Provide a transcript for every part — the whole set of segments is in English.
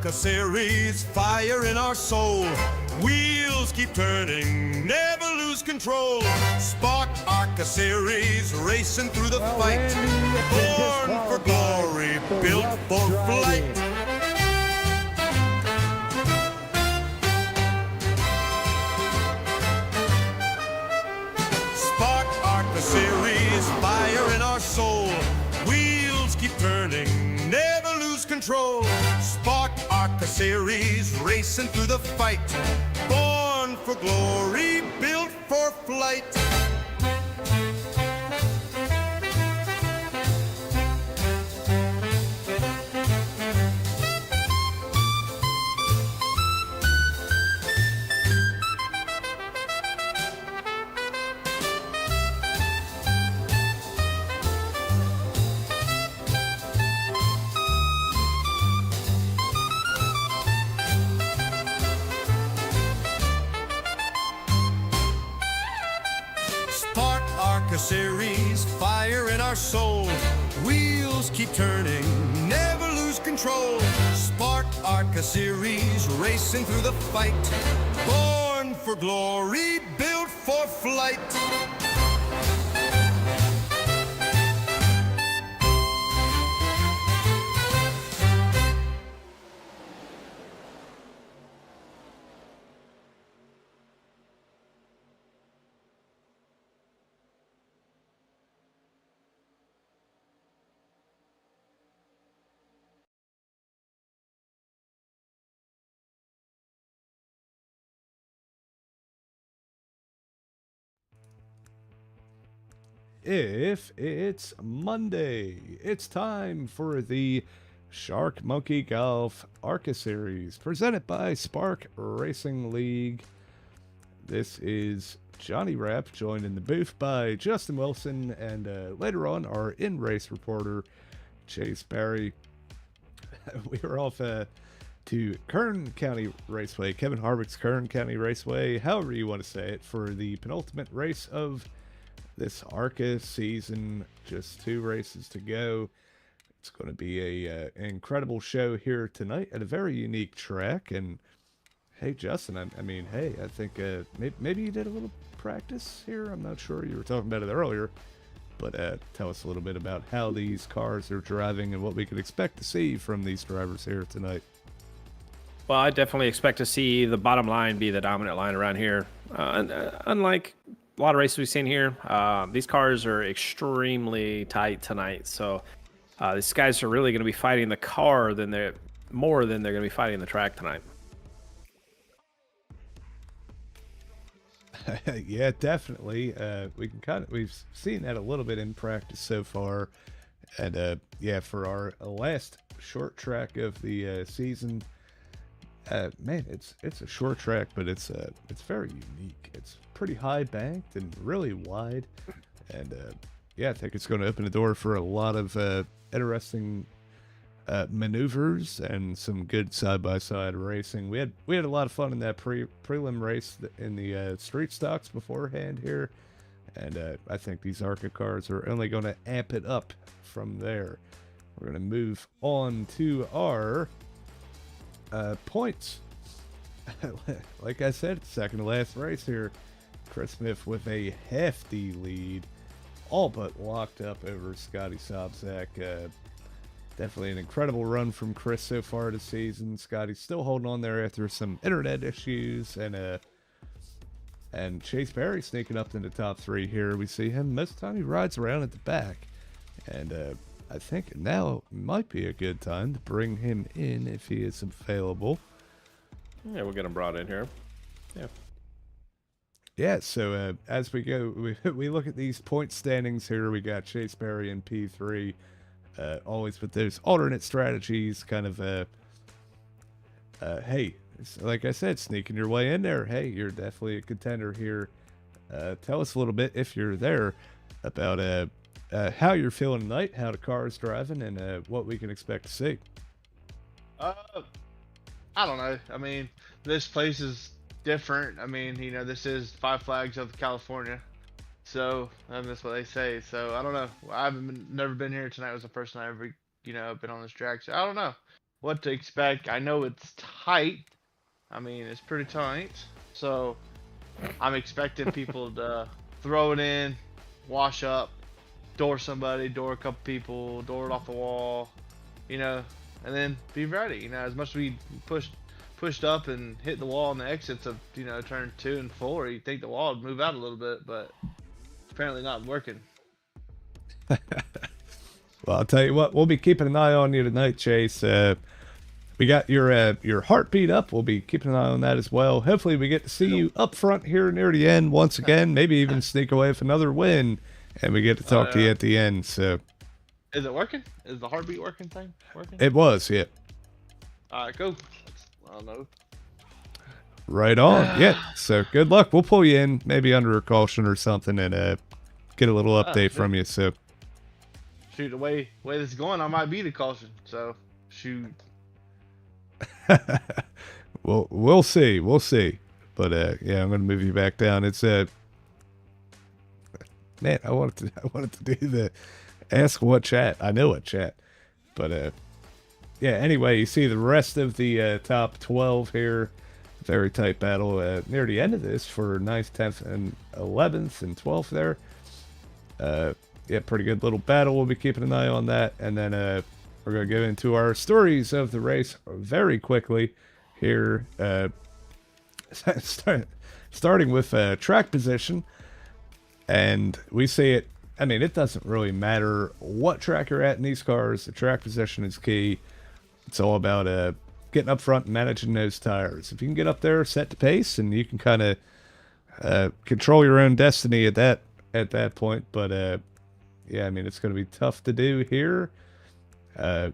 ARCA Series, fire in our soul. Wheels keep turning, never lose control. Spark ARCA Series, racing through the fight. Born for glory, built for flight. Spark ARCA Series, fire in our soul. Wheels keep turning, never lose control. Spark ARCA Series, racing through the fight. Born for glory, built for flight. Spark ARCA Series, fire in our soul. Wheels keep turning, never lose control. Spark ARCA Series, racing through the fight. Born for glory, built for flight. If it's Monday, it's time for the Shark Monkey Golf ARCA Series presented by Spark Racing League. This is Johnny Rapp, joined in the booth by Justin Wilson, and later on our in-race reporter Chase Barry. We were off to Kern County Raceway, Kevin Harvick's Kern County Raceway, however you want to say it, for the penultimate race of this ARCA season. Just 2 races to go. It's going to be an incredible show here tonight at a very unique track. And hey, Justin, I mean, hey, I think maybe you did a little practice here. I'm not sure. You were talking about it earlier. But tell us a little bit about how these cars are driving and what we could expect to see from these drivers here tonight. Well, I definitely expect to see the bottom line be the dominant line around here. Unlike a lot of races we've seen here, these cars are extremely tight tonight. So these guys are really going to be fighting the car more than they're going to be fighting the track tonight. Yeah, definitely. We've seen that a little bit in practice so far, and yeah, for our last short track of the season, man, it's a short track, but it's very unique. It's pretty high banked and really wide, and yeah, I think it's going to open the door for a lot of interesting maneuvers and some good side-by-side racing. We had a lot of fun in that prelim race in the street stocks beforehand here, and I think these ARCA cars are only going to amp it up from there. We're going to move on to our points. Like I said, second to last race here. Chris Smith with a hefty lead, all but locked up over Scottie Sobczak. Definitely an incredible run from Chris so far this season. Scottie's still holding on there after some internet issues, and Chase Barry sneaking up in the top 3 here. We see him most of the time he rides around at the back, and I think now might be a good time to bring him in if he is available. Yeah, we'll get him brought in here. Yeah. Yeah, so as we go, we look at these point standings here. We got Chase Barry in P3. Always with those alternate strategies, kind of, hey, like I said, sneaking your way in there. Hey, you're definitely a contender here. Tell us a little bit, if you're there, about how you're feeling tonight, how the car is driving, and what we can expect to see. I don't know. I mean, this place is different. I mean, you know, this is Five Flags of California. So, that's what they say. So, I don't know. Never been here. Tonight was the first time I ever, been on this track. So, I don't know. what to expect. I know it's tight. I mean, it's pretty tight. So I'm expecting people to throw it in, wash up, door somebody, door a couple people, door it off the wall, you know, and then be ready. You know, as much as we pushed up and hit the wall on the exits of, you know, turn 2 and 4, you think the wall would move out a little bit, but it's apparently not working. Well, I'll tell you what, we'll be keeping an eye on you tonight, Chase. We got your heartbeat up. We'll be keeping an eye on that as well. Hopefully we get to see you up front here near the end once again. Maybe even sneak away with another win, and we get to talk to you at the end. So, is it working? Is the heartbeat working thing working? it was, yeah. All right, go. I don't know. Right on. Yeah. So good luck. We'll pull you in, maybe under a caution or something, and get a little update from you. So, shoot, the way this is going, I might be the caution. So, shoot. well, we'll see. We'll see. But yeah, I'm gonna move you back down. It's man, I wanted to do the ask what chat. I know what chat, but yeah. Anyway, you see the rest of the top 12 here. Very tight battle near the end of this for 9th, 10th, and 11th and 12th there. Yeah, pretty good little battle. We'll be keeping an eye on that, and then we're going to get into our stories of the race very quickly here. Starting with track position, and we see it. I mean, it doesn't really matter what track you're at in these cars. The track position is key. It's all about getting up front and managing those tires. If you can get up there, set the pace, and you can kind of control your own destiny at that point. But yeah, I mean, it's going to be tough to do here. Yeah,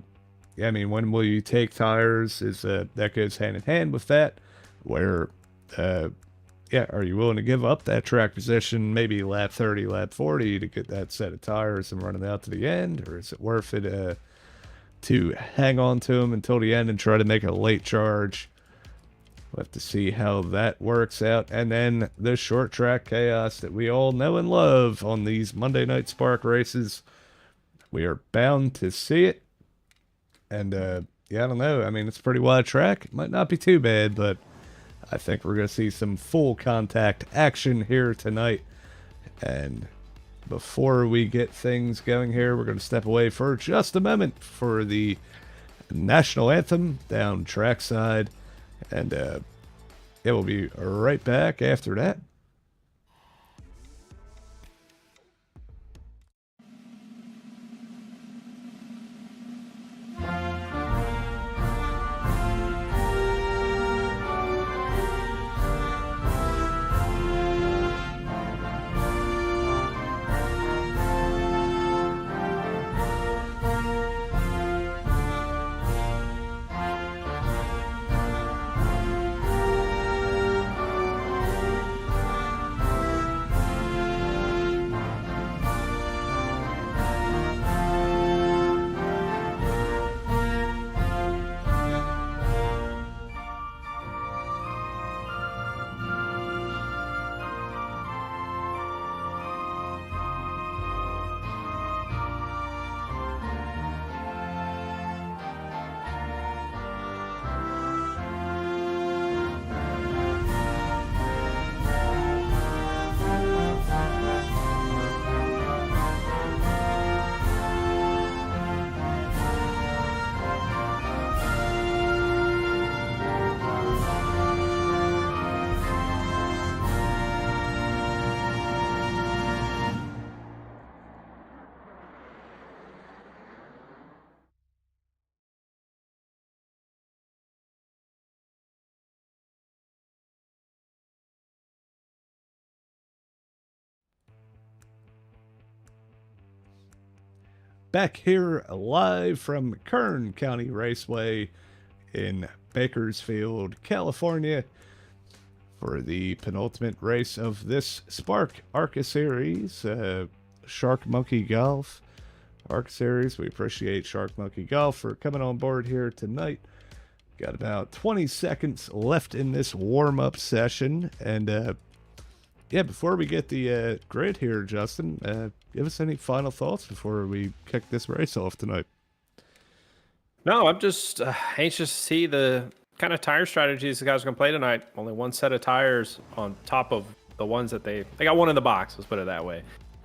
I mean, when will you take tires? Is that goes hand in hand with that? Where, yeah, are you willing to give up that track position, maybe lap 30, lap 40, to get that set of tires and run it out to the end, or is it worth it to hang on to them until the end and try to make a late charge? We'll have to see how that works out. And then the short track chaos that we all know and love on these Monday Night Spark races. We are bound to see it. And yeah, I don't know. I mean, it's a pretty wide track. It might not be too bad, but I think we're going to see some full contact action here tonight. And before we get things going here, we're going to step away for just a moment for the national anthem down trackside. And yeah, we'll be right back after that. Back here live from Kern County Raceway in Bakersfield, California, for the penultimate race of this Spark ARCA Series, Shark Monkey Golf ARCA Series. We appreciate Shark Monkey Golf for coming on board here tonight. Got about 20 seconds left in this warm-up session, and yeah, before we get the grid here, Justin, give us any final thoughts before we kick this race off tonight. No, I'm just anxious to see the kind of tire strategies the guys are going to play tonight. Only one set of tires on top of the ones that they got one in the box. Let's put it that way.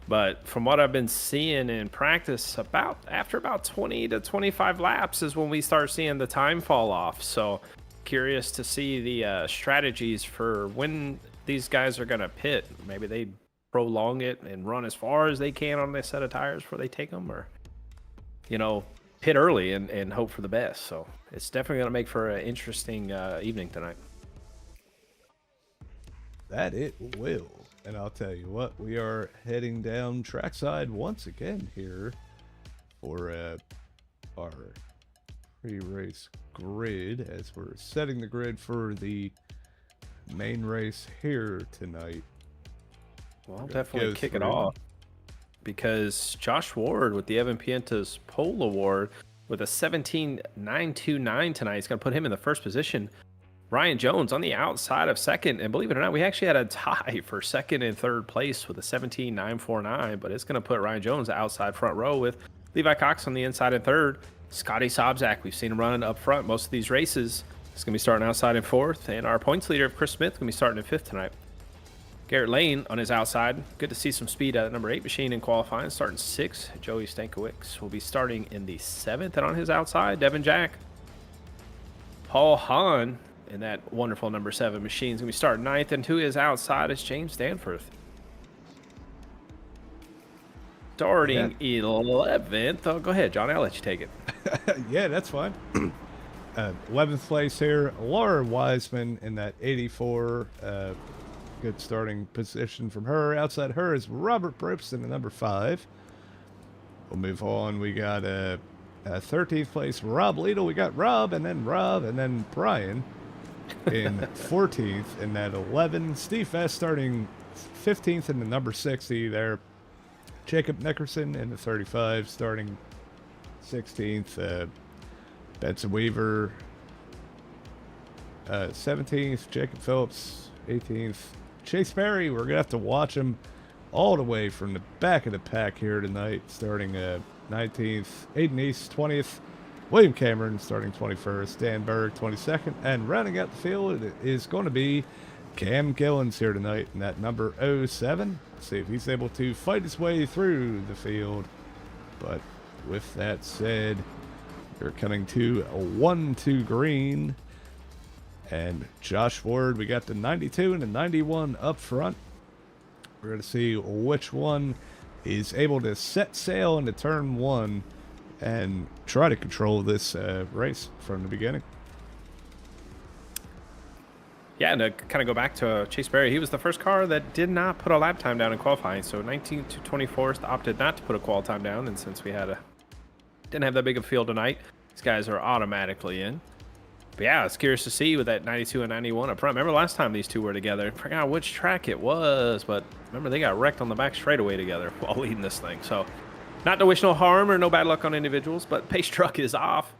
But from what I've been seeing in practice, after about 20 to 25 laps is when we start seeing the time fall off. So curious to see the strategies for when these guys are going to pit. Maybe they prolong it and run as far as they can on this set of tires before they take them, or pit early and hope for the best. So it's definitely going to make for an interesting evening tonight. That it will. And I'll tell you what, we are heading down trackside once again here for our pre-race grid, as we're setting the grid for the main race here tonight. Well, I'll definitely kick it off, because Josh Ward with the Evan Pienta's pole award with a 17.929 tonight. He's going to put him in the first position. Ryan Jones on the outside of second, and believe it or not, we actually had a tie for second and third place with a 17.949, but it's going to put Ryan Jones outside front row with Levi Cox on the inside in third. Scottie Sobczak, we've seen him running up front most of these races. He's going to be starting outside in fourth, and our points leader of Chris Smith going to be starting in fifth tonight. Garrett Lane on his outside. Good to see some speed out of number 8 machine in qualifying. Starting 6th, Joey Stankiewicz will be starting in the 7th, and on his outside, Devin Jack. Paul Hahn in that wonderful number 7 machine is going to be starting 9th, and to his outside is James Danforth. Starting 11th. Oh, go ahead, John. I'll let you take it. Yeah, that's fine. 11th place here, Laura Wiseman in that 84. Good starting position from her. Outside her is Robert Brooks in the number 5. We'll move on. We got a 13th place, Rob Lidl. We got Rob, and then Brian in 14th in that 11. Steve Fest starting 15th in the number 60 there. Jacob Nickerson in the 35 starting 16th. Benson Weaver 17th. Jacob Phillips 18th. Chase Perry, we're gonna have to watch him all the way from the back of the pack here tonight, starting 19th. Aiden East 20th. William Cameron starting 21st. Dan Berg 22nd. And rounding out the field is going to be Cam Gillens here tonight in that number 07. See if he's able to fight his way through the field. But with that said, we're coming to a 1-2 green. And Josh Ward, we got the 92 and the 91 up front. We're going to see which one is able to set sail into turn 1 and try to control this race from the beginning. Yeah, and to kind of go back to Chase Berry, he was the first car that did not put a lap time down in qualifying. So 19th to 24th opted not to put a qual time down, and since we didn't have that big of a field tonight, these guys are automatically in. But yeah, it's curious to see with that 92 and 91 up front. Remember last time these two were together? I forgot which track it was, but remember they got wrecked on the back straightaway together while leading this thing. So not to wish no harm or no bad luck on individuals, but pace truck is off.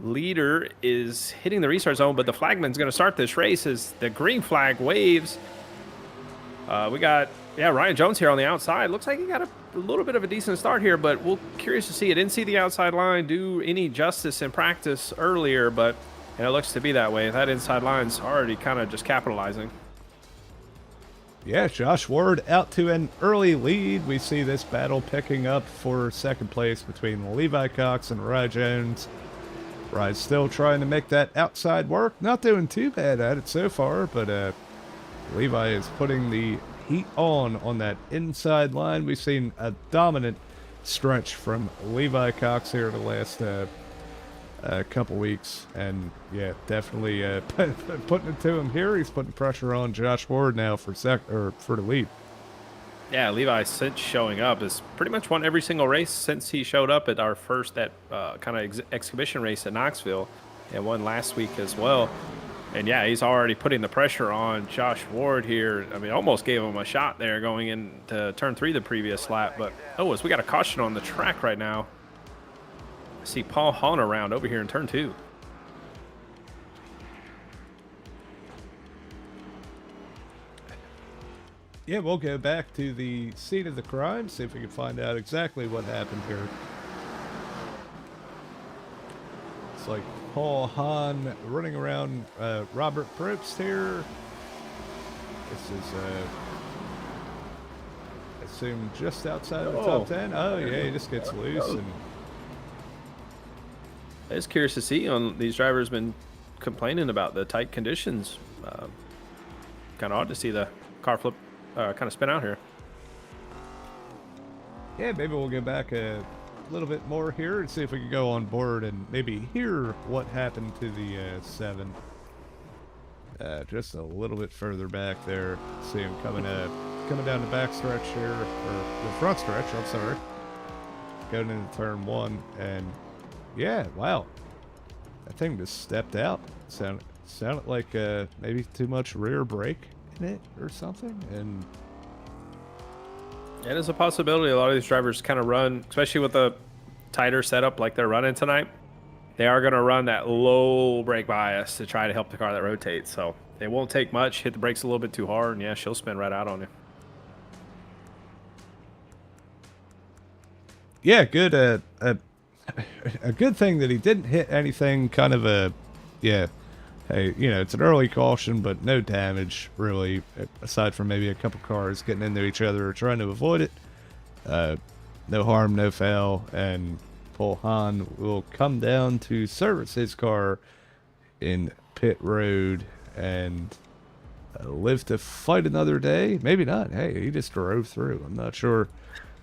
Leader is hitting the restart zone, but the flagman's going to start this race as the green flag waves. We got, Ryan Jones here on the outside. Looks like he got a little bit of a decent start here, but we'll curious to see. I didn't see the outside line do any justice in practice earlier, but it looks to be that way. That inside line's already kind of just capitalizing. Yeah, Josh Ward out to an early lead. We see this battle picking up for second place between Levi Cox and Ryan Jones. Ryan's still trying to make that outside work. Not doing too bad at it so far, but Levi is putting the heat on that inside line. We've seen a dominant stretch from Levi Cox here the last couple weeks, and yeah, definitely putting it to him here. He's putting pressure on Josh Ward now for the lead. Yeah, Levi, since showing up, has pretty much won every single race since he showed up at our first kind of exhibition race at Knoxville, and won last week as well. And yeah, he's already putting the pressure on Josh Ward here. I mean, almost gave him a shot there going into turn 3 the previous lap, but as we got a caution on the track right now. I see Paul Hahn around over here in turn 2. Yeah, we'll go back to the scene of the crime, see if we can find out exactly what happened here. Looks like Paul Hahn running around Robert Probst here. This is, I assume, just outside of the top 10. Oh, yeah, he just gets loose. And I was curious to see on these drivers been complaining about the tight conditions. Kind of odd to see the car flip, kind of spin out here. yeah, maybe we'll get back a little bit more here and see if we can go on board and maybe hear what happened to the 7. Just a little bit further back there. See him coming down the back stretch here, or the front stretch, I'm sorry. Going into turn 1, and yeah, wow. That thing just stepped out. Sounded like maybe too much rear brake in it or something, and It is a possibility. A lot of these drivers kind of run, especially with a tighter setup like they're running tonight. They are going to run that low brake bias to try to help the car that rotates. So it won't take much. Hit the brakes a little bit too hard, and yeah, she'll spin right out on you. yeah, good. A good thing that he didn't hit anything. Kind of a, yeah. Hey, you know, it's an early caution, but no damage really, aside from maybe a couple cars getting into each other or trying to avoid it. No harm, no foul, and Paul Hahn will come down to service his car in pit road and live to fight another day. Maybe not. Hey, he just drove through. I'm not sure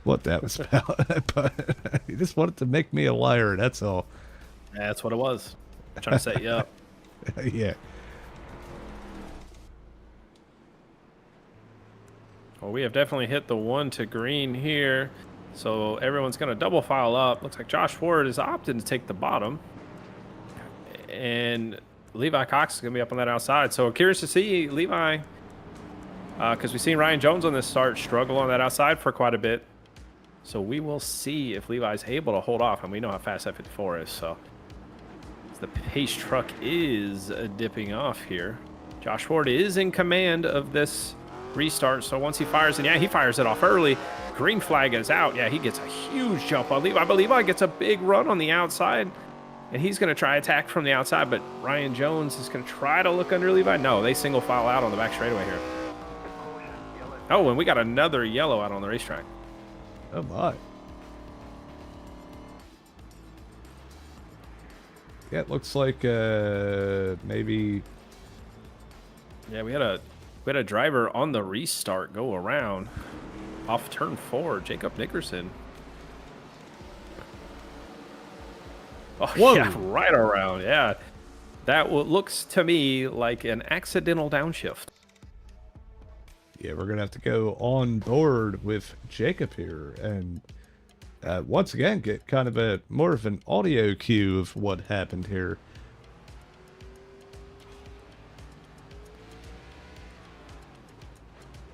what that was about, but he just wanted to make me a liar. That's all. Yeah, that's what it was. Trying to set you up. Yeah. Well, we have definitely hit the 1 to green here. So everyone's going to double file up. Looks like Josh Ward is opting to take the bottom. And Levi Cox is going to be up on that outside. So curious to see Levi, because we've seen Ryan Jones on this start struggle on that outside for quite a bit. So we will see if Levi's able to hold off. And we know how fast that 54 is. So the pace truck is dipping off here. Josh Ward is in command of this restart. So once he fires, and yeah, he fires it off early. Green flag is out. Yeah, he gets a huge jump on Levi. But Levi gets a big run on the outside. And he's going to try attack from the outside. But Ryan Jones is going to try to look under Levi. No, they single file out on the back straightaway here. Oh, and we got another yellow out on the racetrack. Oh, my. Yeah, it looks like maybe. Yeah, we had a driver on the restart go around off turn 4, Jacob Nickerson. Oh, Whoa. yeah, right around. Yeah, that looks to me like an accidental downshift. Yeah, we're gonna have to go on board with Jacob here, and once again get kind of a more of an audio cue of what happened here.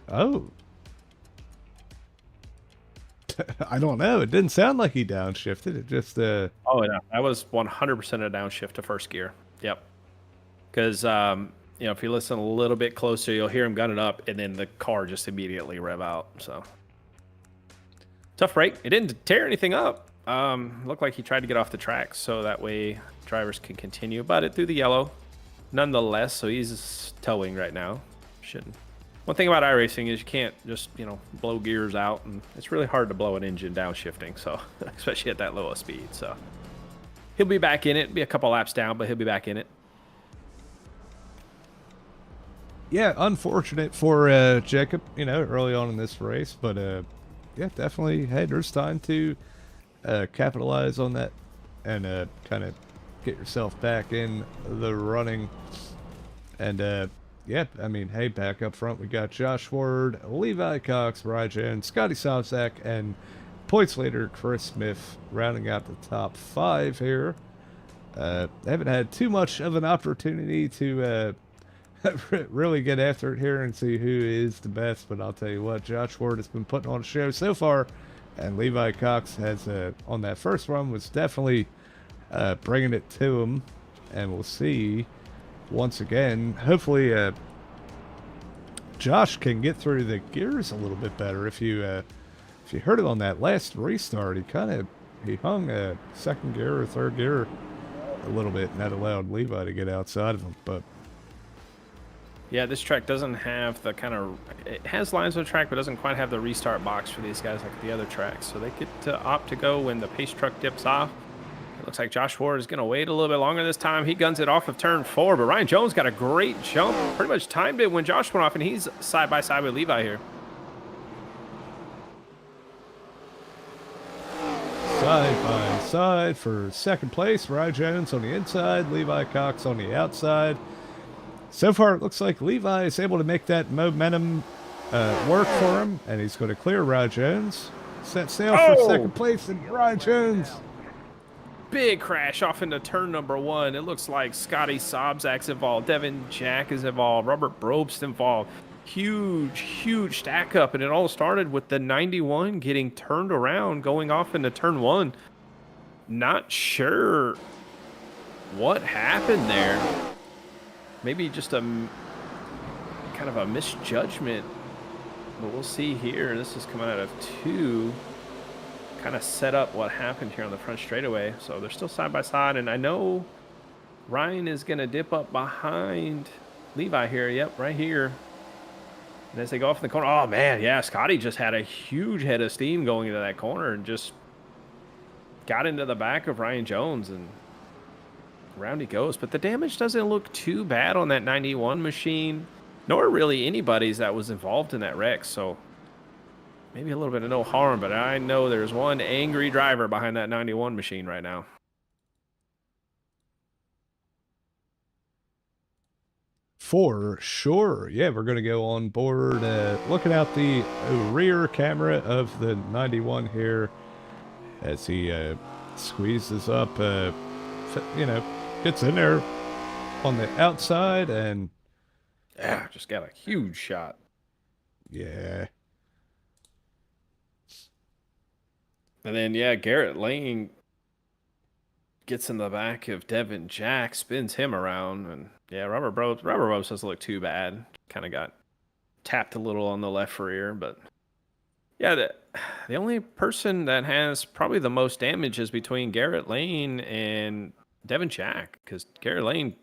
Oh. I don't know. It didn't sound like he downshifted. It just Oh, yeah, that was 100% a downshift to first gear. Yep. Because you know, if you listen a little bit closer, you'll hear him gun it up, and then the car just immediately rev out. So tough break. It didn't tear anything up. Looked like he tried to get off the track so that way drivers can continue, but it threw the yellow nonetheless. So he's towing right now. Shouldn't. One thing about iRacing is you can't just, you know, blow gears out, and it's really hard to blow an engine downshifting, so especially at that low speed. So he'll be back in it. Be a couple laps down, but he'll be back in it. yeah, unfortunate for Jacob, you know, early on in this race, but yeah, definitely. Hey, there's time to capitalize on that and kind of get yourself back in the running. And yeah, I mean, hey, back up front, we got Josh Ward, Levi Cox, Ryan Jones, Scottie Sobczak, and points leader Chris Smith rounding out the top 5 here. They haven't had too much of an opportunity to really get after it here and see who is the best, but I'll tell you what, Josh Ward has been putting on a show so far, and Levi Cox has, on that first run, was definitely bringing it to him, and we'll see. Once again, hopefully Josh can get through the gears a little bit better. If you heard it on that last restart, he hung a second gear or third gear a little bit, and that allowed Levi to get outside of him. But Yeah, this track doesn't have the kind of, it has lines on the track, but doesn't quite have the restart box for these guys like the other tracks. So they get to opt to go when the pace truck dips off. It looks like Josh Ward is going to wait a little bit longer this time. He guns it off of turn 4, but Ryan Jones got a great jump. Pretty much timed it when Josh went off, and he's side by side with Levi here. side by side for second place, Ryan Jones on the inside, Levi Cox on the outside. So far, it looks like Levi is able to make that momentum work for him, and he's going to clear Ryan Jones. Set sail for second place, and Ryan Jones. Big crash off into turn number 1. It looks like Scottie Sobczak's involved. Devin Jack is involved. Robert Brobst involved. Huge stack up, and it all started with the 91 getting turned around, going off into turn 1. Not sure what happened there. Maybe just a kind of a misjudgment, but we'll see here. This is coming out of 2. Kind of set up what happened here on the front straightaway. So they're still side by side, and I know Ryan is going to dip up behind Levi here. Yep, right here. And as they go off in the corner, oh man, yeah, Scottie just had a huge head of steam going into that corner and just got into the back of Ryan Jones, and around he goes. But the damage doesn't look too bad on that 91 machine, nor really anybody's that was involved in that wreck. So maybe a little bit of no harm, but I know there's one angry driver behind that 91 machine right now. For sure. Yeah, we're going to go on board looking out the rear camera of the 91 here as he squeezes up, gets in there on the outside, and yeah, just got a huge shot. Yeah. And then, yeah, Garrett Lane gets in the back of Devin Jack, spins him around, and yeah, Robert Brobst doesn't look too bad. Kind of got tapped a little on the left rear, but yeah, the only person that has probably the most damage is between Garrett Lane and Devin Jack, because Garrett Lane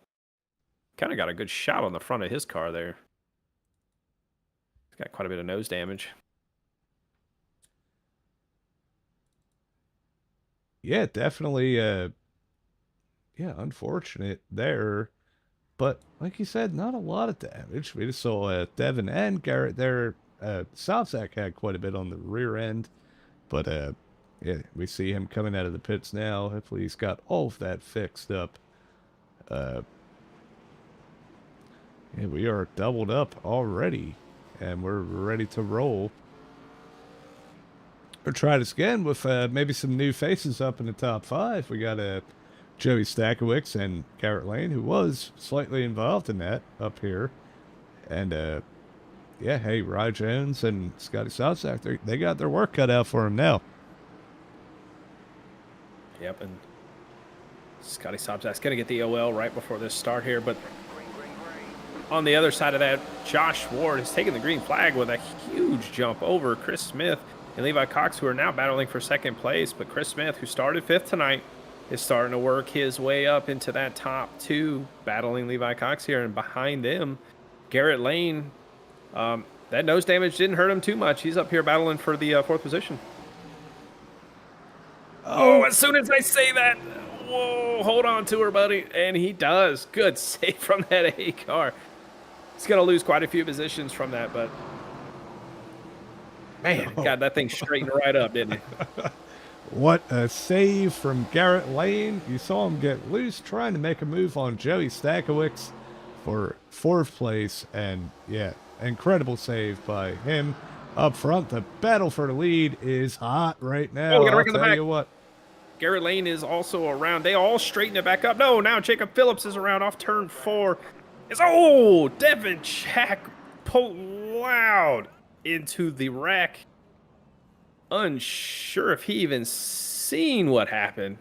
kind of got a good shot on the front of his car there. He's got quite a bit of nose damage. Yeah, definitely. Unfortunate there. But like you said, not a lot of damage. We just saw Devin and Garrett there. Sobczak had quite a bit on the rear end. But yeah, we see him coming out of the pits now. Hopefully he's got all of that fixed up. Yeah, we are doubled up already. And we're ready to roll. Or try this again with maybe some new faces up in the top 5. We got Joey Stackowicz and Garrett Lane, who was slightly involved in that up here. And, yeah, hey, Ryan Jones and Scottie Sobczak, they got their work cut out for him now. Yep, and Scottie Sobczak's going to get the OL right before this start here. But on the other side of that, Josh Ward has taken the green flag with a huge jump over Chris Smith and Levi Cox, who are now battling for second place. But Chris Smith, who started 5th tonight, is starting to work his way up into that top 2, battling Levi Cox here. And behind them, Garrett Lane, that nose damage didn't hurt him too much. He's up here battling for the 4th position. Oh, as soon as I say that, whoa, hold on to her, buddy. And he does. Good save from that A car. He's going to lose quite a few positions from that, but man, God, that thing straightened right up, didn't it? What a save from Garrett Lane. You saw him get loose trying to make a move on Joey Stackowicz for 4th place. And yeah, incredible save by him up front. The battle for the lead is hot right now. Oh, I'll tell you what. Gary Lane is also around. They all straighten it back up. No, now Jacob Phillips is around off turn 4. Devin Jack plowed into the wreck. Unsure if he even seen what happened.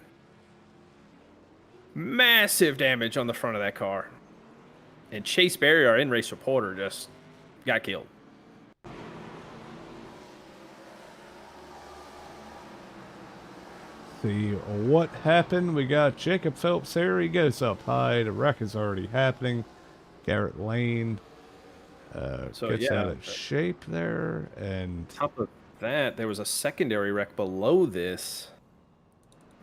Massive damage on the front of that car. And Chase Berry, our in-race reporter, just got killed. see what happened. We got Jacob Phelps here. He goes up high. The wreck is already happening. Garrett Lane gets out of shape there. And top of that, there was a secondary wreck below this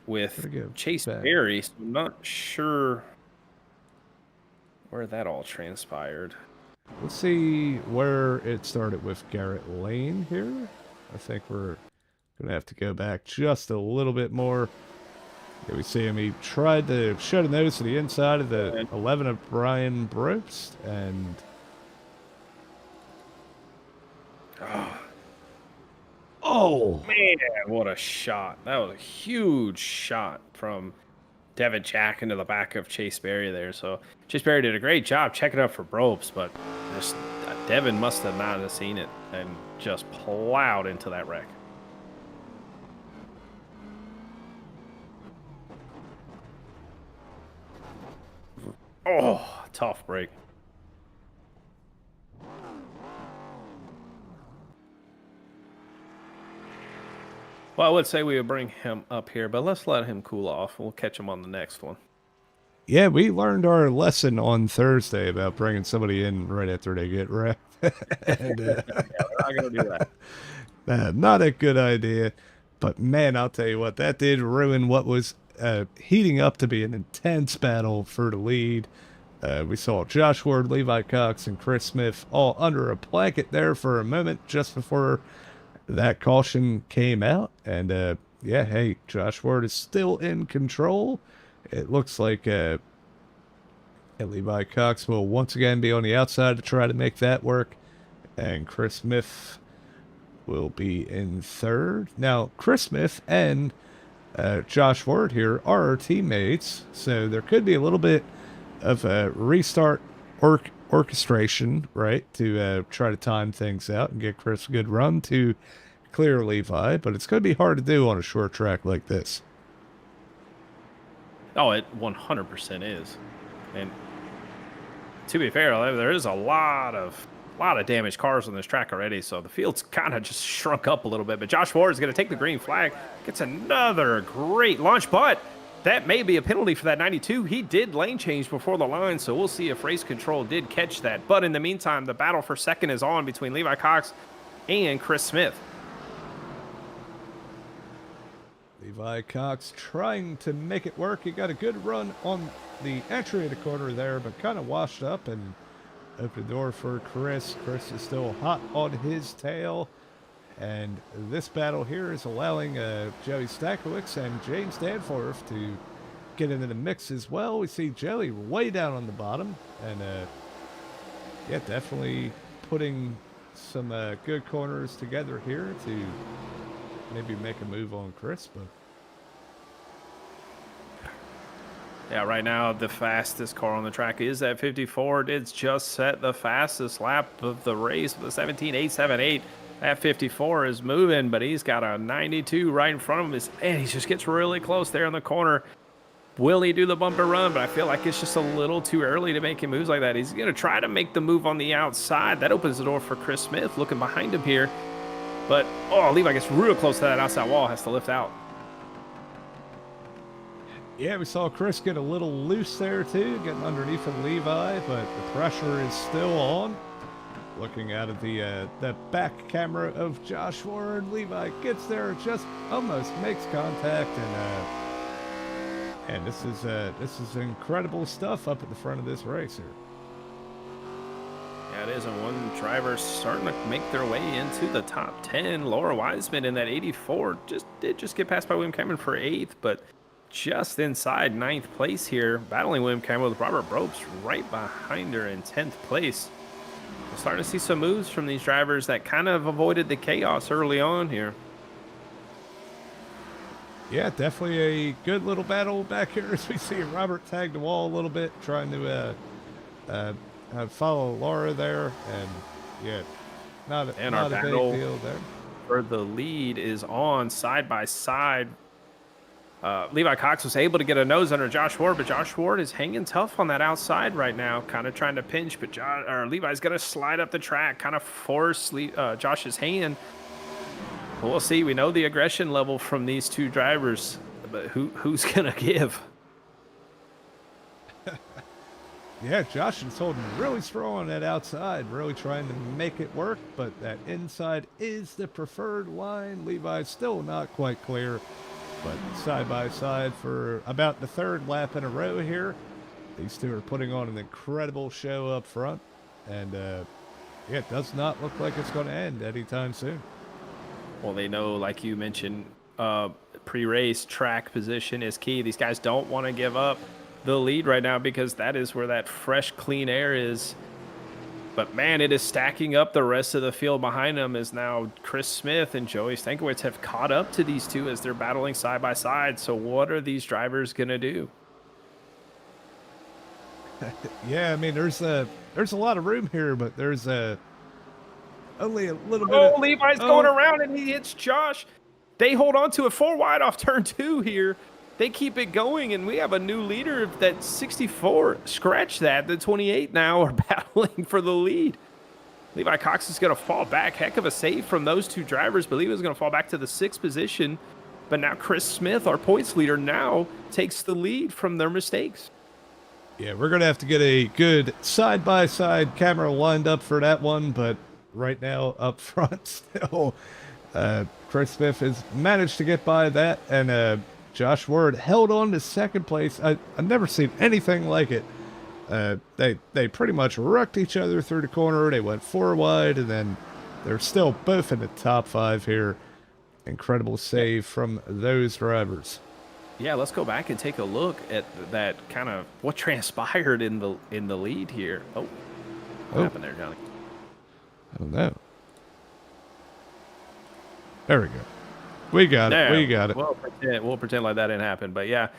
with Chase Berry. So I'm not sure where that all transpired. Let's see where it started with Garrett Lane here. I think we're going to have to go back just a little bit more. Yeah, we see him. He tried to shut a nose to the inside of the 11 of Brian Brobst, and oh man, what a shot. That was a huge shot from Devin Jack into the back of Chase Berry there. So Chase Berry did a great job checking up for Brobst, but just Devin must have not have seen it and just plowed into that wreck. Oh, tough break. Well, I would say we would bring him up here, but let's let him cool off. We'll catch him on the next one. Yeah, we learned our lesson on Thursday about bringing somebody in right after they get wrecked. And, yeah, we're not going to do that. Not a good idea. But, man, I'll tell you what, that did ruin what was heating up to be an intense battle for the lead. We saw Josh Ward, Levi Cox, and Chris Smith all under a blanket there for a moment just before that caution came out. And, yeah, hey, Josh Ward is still in control. It looks like Levi Cox will once again be on the outside to try to make that work. And Chris Smith will be in third. Now, Chris Smith and Josh Ward here are our teammates, so there could be a little bit of a restart orchestration, right, to try to time things out and get Chris a good run to clear Levi, but it's going to be hard to do on a short track like this. Oh, it 100% is. And to be fair, there is a lot of damaged cars on this track already, so the field's kind of just shrunk up a little bit. But Josh Ward is going to take the green flag, gets another great launch, but that may be a penalty for that 92. He did lane change before the line, so we'll see if race control did catch that. But in the meantime, the battle for second is on between Levi Cox and Chris Smith. Levi Cox trying to make it work. He got a good run on the entry of the corner there, but kind of washed up and opened the door for Chris. Chris is still hot on his tail. And this battle here is allowing Joey Stakowicz and James Danforth to get into the mix as well. We see Joey way down on the bottom. And, yeah, definitely putting some good corners together here to maybe make a move on Chris. But yeah, right now the fastest car on the track is that 54. It's just set the fastest lap of the race with a 17.878. That 54 is moving, but he's got a 92 right in front of him. And he just gets really close there in the corner. Will he do the bumper run? But I feel like it's just a little too early to make him moves like that. He's going to try to make the move on the outside. That opens the door for Chris Smith looking behind him here. But, oh, Levi gets real close to that outside wall, has to lift out. yeah, we saw Chris get a little loose there too, getting underneath of Levi, but the pressure is still on. Looking out of the back camera of Josh Ward, Levi gets there, just almost makes contact, and this is incredible stuff up at the front of this race here. Yeah, it is, and one driver starting to make their way into the top 10. Laura Wiseman in that 84 did get passed by William Cameron for 8th, but just inside 9th place here, battling William Cameron with Robert Brobst right behind her in 10th place. We're starting to see some moves from these drivers that kind of avoided the chaos early on here. Yeah, definitely a good little battle back here as we see Robert tag the wall a little bit, trying to follow Laura there, and yeah, not a big deal there. For the lead is on side by side. Levi Cox was able to get a nose under Josh Ward, but Josh Ward is hanging tough on that outside right now, kind of trying to pinch, but Levi's going to slide up the track, kind of force Josh's hand. We'll see. We know the aggression level from these two drivers, but who's gonna give? Yeah, Josh is holding really strong on that outside, really trying to make it work, but that inside is the preferred line. Levi's still not quite clear, but side by side for about the third lap in a row here. These two are putting on an incredible show up front, and yeah, it does not look like it's going to end anytime soon. Well, they know, like you mentioned, pre-race track position is key. These guys don't want to give up the lead right now because that is where that fresh, clean air is. But man, it is stacking up. The rest of the field behind them is now Chris Smith and Joey Stankiewicz have caught up to these two as they're battling side by side. So what are these drivers going to do? Yeah, I mean, there's a lot of room here, but there's only a little bit. Oh, Levi's going around and he hits Josh. They hold on to it 4 wide off turn 2 here. They keep it going, and we have a new leader that 64. Scratch that. The 28 now are battling for the lead. Levi Cox is going to fall back. Heck of a save from those two drivers, but Levi's going to fall back to the 6th position. But now Chris Smith, our points leader, now takes the lead from their mistakes. Yeah, we're going to have to get a good side-by-side camera lined up for that one, but right now up front still, Chris Smith has managed to get by that, and Josh Ward held on to second place. I've never seen anything like it. They pretty much wrecked each other through the corner. They went 4 wide, and then they're still both in the top 5 here. Incredible save from those drivers. Yeah, let's go back and take a look at that kind of what transpired in the lead here. Oh, what happened there, Johnny? I don't know. There we go. We got it. We got it. We'll pretend like that didn't happen. But yeah,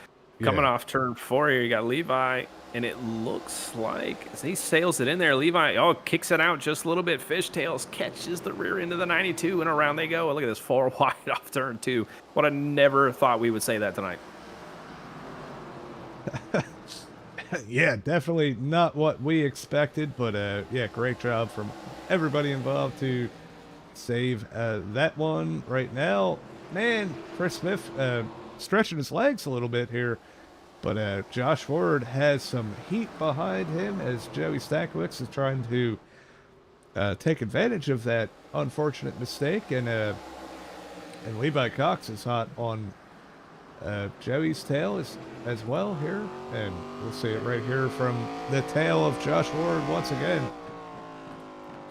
coming off turn 4 here, you got Levi, and it looks like as he sails it in there, Levi kicks it out just a little bit. Fishtails catches the rear end of the 92, and around they go. Look at this 4 wide off turn 2. What I never thought we would say that tonight. Yeah, definitely not what we expected, but yeah, great job from everybody involved to save that one right now. Man, Chris Smith stretching his legs a little bit here, but Josh Ward has some heat behind him as Joey Stankiewicz is trying to take advantage of that unfortunate mistake, and Levi Cox is hot on Joey's tail as well here, and we'll see it right here from the tail of Josh Ward once again.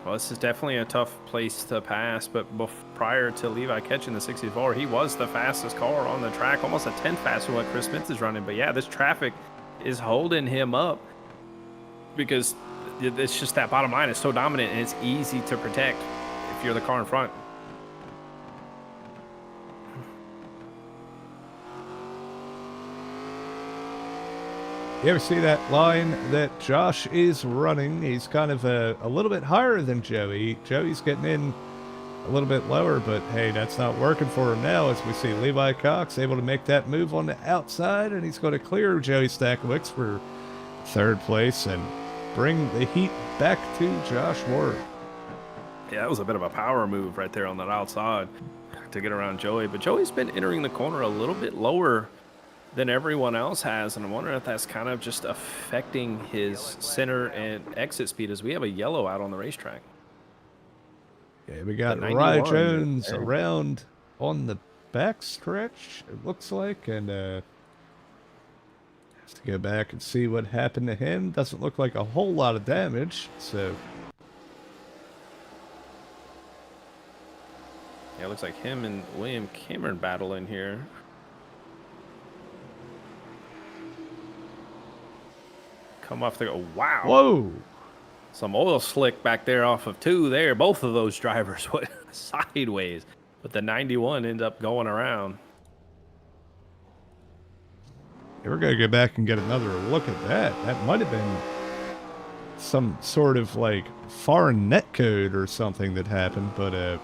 Well, this is definitely a tough place to pass, but prior to Levi catching the 64, he was the fastest car on the track, almost a 10th faster than what Chris Smith is running. But yeah, this traffic is holding him up because it's just that bottom line is so dominant, and it's easy to protect if you're the car in front. You ever see that line that Josh is running? He's kind of a little bit higher than Joey. Joey's getting in a little bit lower, but hey, that's not working for him now as we see Levi Cox able to make that move on the outside, and he's going to clear Joey Stankiewicz for 3rd place and bring the heat back to Josh Ward. Yeah, that was a bit of a power move right there on that outside to get around Joey, but Joey's been entering the corner a little bit lower than everyone else has, and I'm wondering if that's kind of just affecting his center and exit speed as we have a yellow out on the racetrack. Yeah, we got Rye Jones around on the back stretch, it looks like, and has to go back and see what happened to him. Doesn't look like a whole lot of damage, so yeah, it looks like him and William Cameron battle in here. Come off the wow. Whoa. Some oil slick back there off of 2 there. Both of those drivers went sideways, but the 91 ended up going around. Yeah, we're going to go back and get another look at that. That might have been some sort of like foreign net code or something that happened, but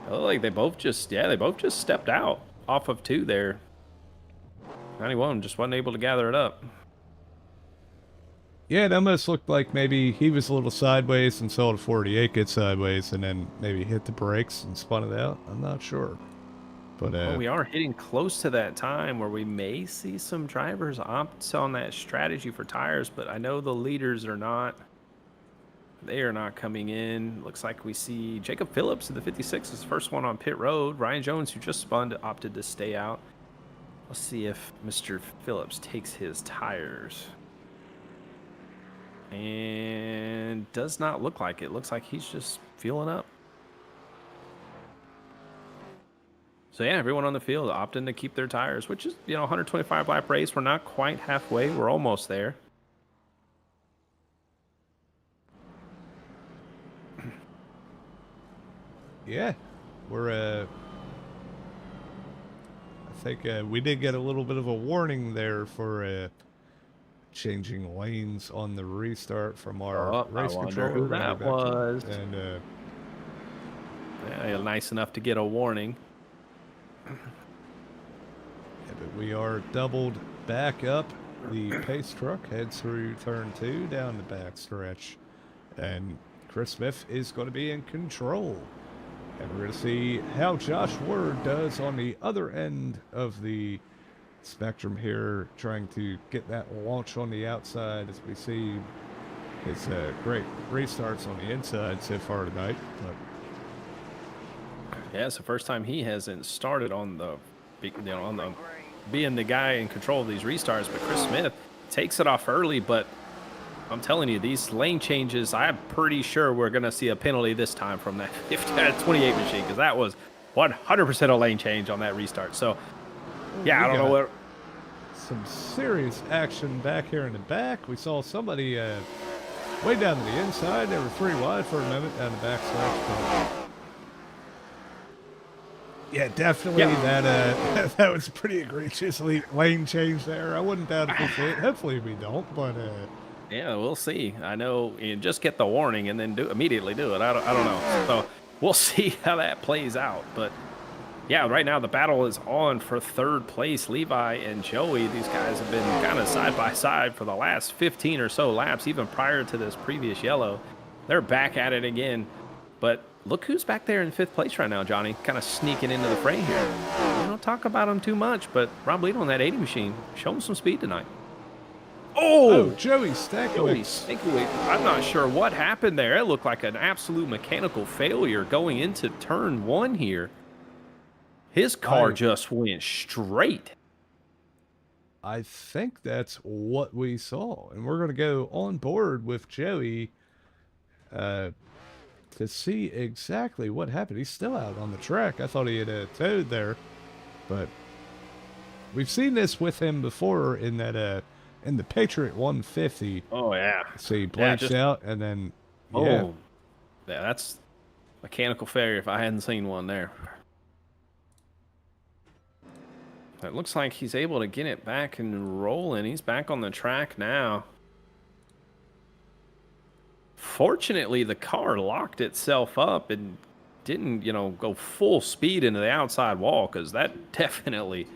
like they both just stepped out off of 2 there. 91 just wasn't able to gather it up. Yeah, it almost looked like maybe he was a little sideways and saw the 48 get sideways and then maybe hit the brakes and spun it out. I'm not sure. But Well, we are hitting close to that time where we may see some drivers opt on that strategy for tires, but I know the leaders are not. They are not coming in. Looks like we see Jacob Phillips in the 56 is the first one on pit road. Ryan Jones, who just spun, opted to stay out. Let's see if Mr. Phillips takes his tires. And does not look like it. Looks like he's just fueling up. So yeah, everyone on the field opting to keep their tires, which is, 125 lap race. We're not quite halfway. We're almost there. yeah, we're I think we did get a little bit of a warning there for changing lanes on the restart from our race I wonder control. who that was. And yeah, nice enough to get a warning. yeah, but we are doubled back up. The pace truck heads through turn 2 down the back stretch, and Chris Smith is going to be in control. And we're going to see how Josh Ward does on the other end of the spectrum here, trying to get that launch on the outside as we see his great restarts on the inside so far tonight. But yeah, it's the first time he hasn't started on the, being the guy in control of these restarts. But Chris Smith takes it off early, but I'm telling you, these lane changes, I'm pretty sure we're going to see a penalty this time from that 28 machine, because that was 100% a lane change on that restart. So, yeah, I don't know what. Some serious action back here in the back. We saw somebody way down to the inside. They were 3 wide for a minute down the back stretch. Yeah, definitely that was pretty egregious lane change there. I wouldn't doubt if we see it. Hopefully we don't, but yeah, we'll see. I know you just get the warning and then immediately do it. I don't know. So we'll see how that plays out. But yeah, right now the battle is on for third place. Levi and Joey, these guys have been kind of side by side for the last 15 or so laps, even prior to this previous yellow. They're back at it again. But look who's back there in 5th place right now, Johnny, kind of sneaking into the fray here. We don't talk about him too much, but Rob Leadle on that 80 machine, show him some speed tonight. Oh, Joey Stankiewicz. I'm not sure what happened there. It looked like an absolute mechanical failure going into turn 1 here. His car just went straight. I think that's what we saw. And we're going to go on board with Joey to see exactly what happened. He's still out on the track. I thought he had towed there. But we've seen this with him before in that in the Patriot 150. Oh, yeah. So he blanched out and then, yeah, that's mechanical failure if I hadn't seen one there. It looks like he's able to get it back and rolling. He's back on the track now. Fortunately, the car locked itself up and didn't, go full speed into the outside wall, because that definitely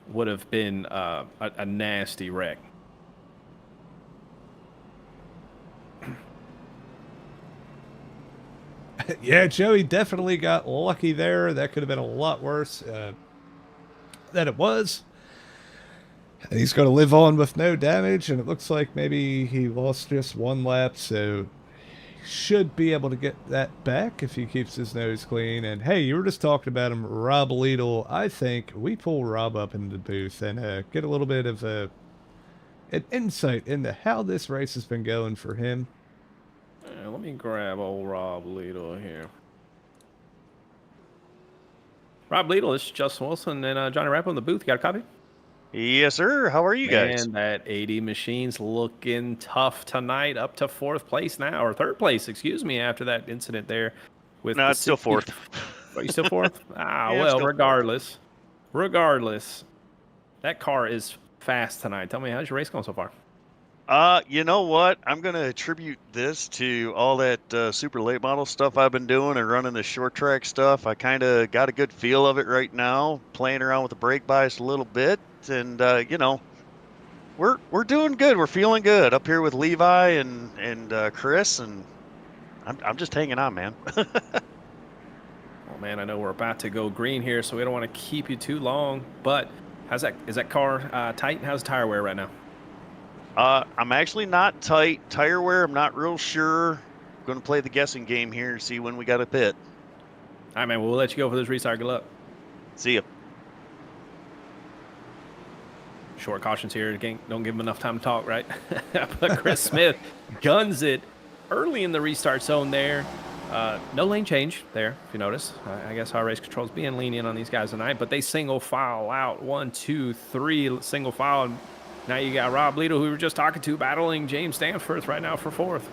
would have been a nasty wreck. Yeah, Joey definitely got lucky there. That could have been a lot worse than it was. And he's going to live on with no damage, and it looks like maybe he lost just 1 lap, so he should be able to get that back if he keeps his nose clean. And hey, you were just talking about him, Rob Leadle. I think we pull Rob up into the booth and get a little bit of an insight into how this race has been going for him. Let me grab old Rob Leadle here. Rob Leadle, this is Justin Wilson and Johnny Rapp in the booth. You got a copy? Yes, sir. How are you guys? And that 80 machine's looking tough tonight, up to 4th place now, or 3rd place, excuse me, after that incident there. No, it's still 4th. Are you still 4th? Yeah, well, regardless, that car is fast tonight. Tell me, how's your race going so far? You know what? I'm going to attribute this to all that super late model stuff I've been doing and running the short track stuff. I kind of got a good feel of it right now, playing around with the brake bias a little bit. And, we're doing good. We're feeling good up here with Levi and Chris, and I'm just hanging on, man. Well, man, I know we're about to go green here, so we don't want to keep you too long. But is that car tight? How's the tire wear right now? I'm actually not tight. Tire wear, I'm not real sure. Going to play the guessing game here, see when we got a pit. All right, man, we'll let you go for this restart. Good luck. See ya. Short cautions here. Don't give him enough time to talk, right? But Chris Smith guns it early in the restart zone there. No lane change there, if you notice. I guess our race control's being lenient on these guys tonight, but they single file out. 1, 2, 3 single file. And now you got Rob Lido, who we were just talking to, battling James Danforth right now for 4th.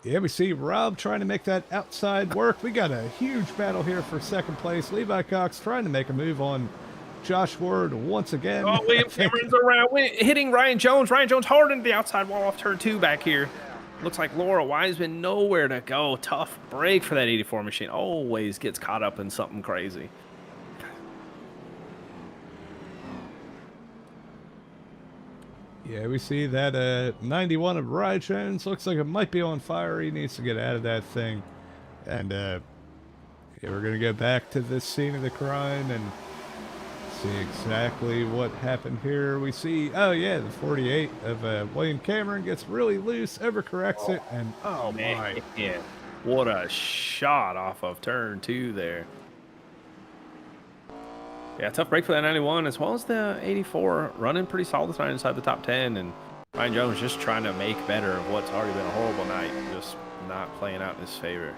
Yeah, we see Rob trying to make that outside work. We got a huge battle here for 2nd place. Levi Cox trying to make a move on Josh Ward once again. Oh, William Cameron's around, hitting Ryan Jones. Ryan Jones hard into the outside wall off turn 2 back here. Looks like Laura Wiseman nowhere to go. Tough break for that 84 machine. Always gets caught up in something crazy. Yeah, we see that 91 of Ryan Jones looks like it might be on fire. He needs to get out of that thing. And yeah, we're going to go back to this scene of the crime and see exactly what happened here. We see, oh yeah, the 48 of William Cameron gets really loose, overcorrects it, and oh my. Yeah, what a shot off of turn 2 there. Yeah, tough break for that 91, as well as the 84, running pretty solid tonight inside the top 10, and Ryan Jones just trying to make better of what's already been a horrible night, just not playing out in his favor.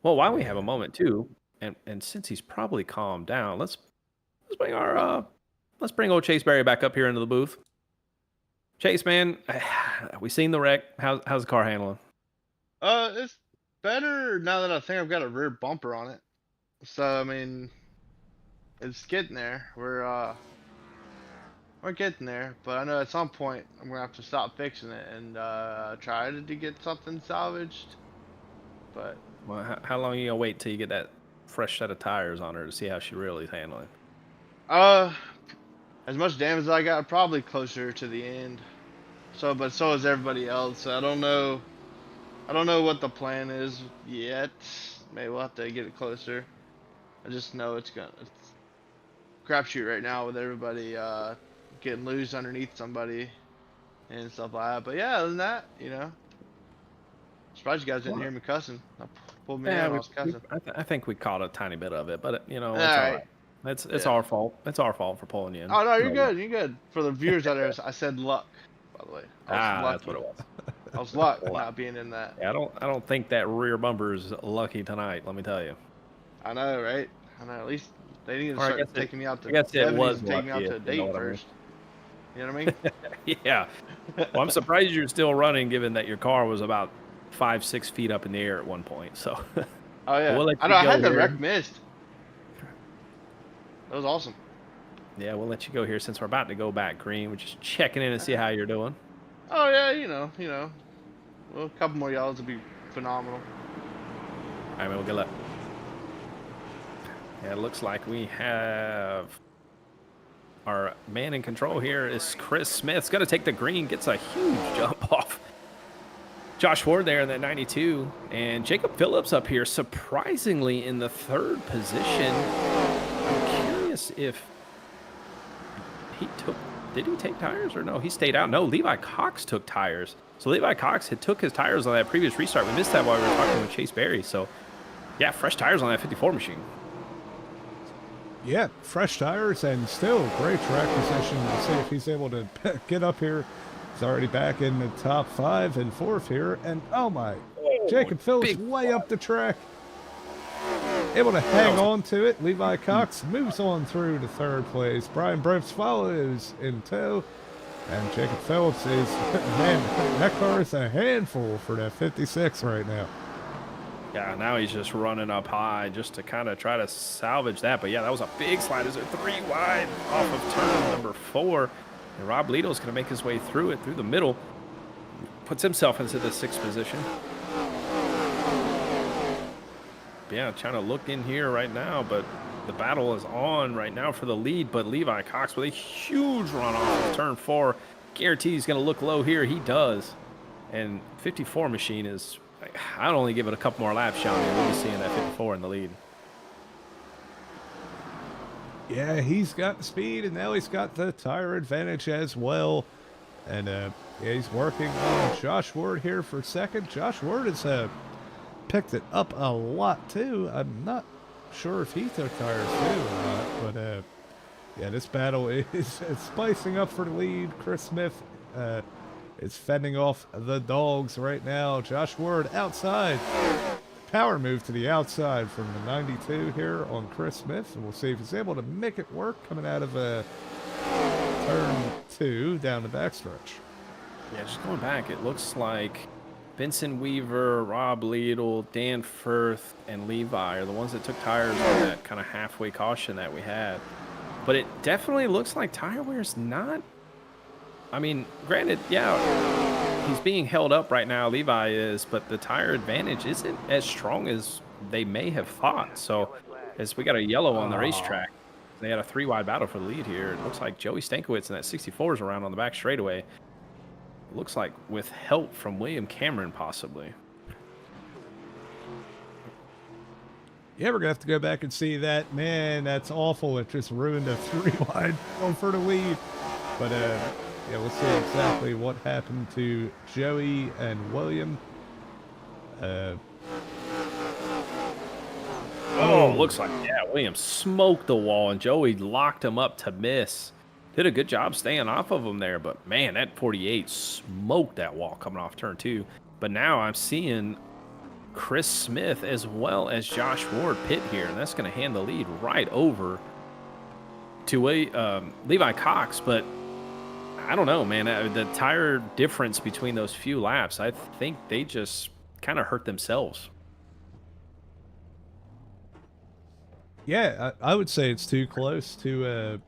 Well, while we have a moment too, and since he's probably calmed down, let's bring old Chase Berry back up here into the booth. Chase, man, we seen the wreck. How's the car handling? It's better now that I think I've got a rear bumper on it. So I mean, it's getting there. We're getting there, but I know at some point I'm gonna have to stop fixing it and try to get something salvaged. But Well, how long are you gonna wait till you get that fresh set of tires on her to see how she really is handling? as much damage as I got, probably closer to the end. So, but so is everybody else. I don't know what the plan is yet. Maybe we'll have to get it closer. I just know it's crapshoot right now with everybody getting loose underneath somebody and stuff like that. But yeah, other than that, surprised you guys didn't hear me cussing. I pulled me out. I was cussing. I think we caught a tiny bit of it, but it's all right. right. It's our fault. It's our fault for pulling you in. Oh no, you're good. You're good. For the viewers out there, I said luck, by the way. That's what it was. I was luck not being in that. Yeah, I don't think that rear bumper is lucky tonight. Let me tell you. I know, right? I know. At least they need to Or I start guess taking me out to. I guess it was taking me out lucky, to a if you date know what I mean. first. You know what I mean? Yeah. Well, I'm surprised you're still running, given that your car was about 5-6 feet up in the air at one point. So. Oh yeah. We'll let I you know. I go had the here. wreck missed. That was awesome. Yeah, we'll let you go here since we're about to go back green. We're just checking in and see how you're doing. Oh yeah, well, a couple more yellows would be phenomenal. All right, man, we'll get luck. Yeah, it looks like we have our man in control here is Chris Smith. He's going to take the green, gets a huge jump off Josh Ward there in that 92. And Jacob Phillips up here, surprisingly in the 3rd position. I'm curious if did he take tires or no? He stayed out. No, Levi Cox took tires. So Levi Cox took his tires on that previous restart. We missed that while we were talking with Chase Berry. So, yeah, fresh tires on that 54 machine. Yeah, fresh tires and still great track position. We'll see if he's able to get up here. He's already back in the top 5 and 4th here. And oh my, Jacob Phillips way up the track. Able to hang on to it. Levi Cox moves on through to 3rd place. Brian Brooks follows in tow. And Jacob Phillips is, man, that car is a handful for that 56 right now. Yeah, now he's just running up high just to kind of try to salvage that. But yeah, that was a big slide. Is it 3 wide off of turn number 4? And Rob Lido's going to make his way through it, through the middle. Puts himself into the 6th position. Yeah, trying to look in here right now, but the battle is on right now for the lead. But Levi Cox with a huge run off of turn 4. Guarantee he's going to look low here. He does. And 54 machine is, I'd only give it a couple more laps, Sean. We'll be seeing that 54 in the lead. Yeah, he's got the speed, and now he's got the tire advantage as well. And yeah, he's working on Josh Ward here for second. Josh Ward has picked it up a lot too. I'm not sure if he took tires too or not, but yeah, this battle is spicing up for the lead. Chris Smith is fending off the dogs right now. Josh Ward outside. Power move to the outside from the 92 here on Chris Smith, and we'll see if he's able to make it work coming out of turn 2 down the backstretch. Yeah, just going back, it looks like Benson Weaver, Rob Liedl, Dan Firth, and Levi are the ones that took tires on that kind of halfway caution that we had. But it definitely looks like tire wear's not. I mean, granted, yeah, he's being held up right now, Levi is, but the tire advantage isn't as strong as they may have thought. So, as we got a yellow on the racetrack, they had a 3-wide battle for the lead here. It looks like Joey Stankiewicz and that 64 is around on the back straightaway. It looks like with help from William Cameron, possibly. Yeah, we're going to have to go back and see that. Man, that's awful. It just ruined a 3-wide going for the lead. But, yeah, we'll see exactly what happened to Joey and William. Looks like, yeah, William smoked the wall, and Joey locked him up to miss. Did a good job staying off of him there, but, man, that 48 smoked that wall coming off turn 2. But now I'm seeing Chris Smith as well as Josh Ward pit here, and that's going to hand the lead right over to Levi Cox. But I don't know, man. The tire difference between those few laps, I think they just kind of hurt themselves. Yeah, I would say it's too close to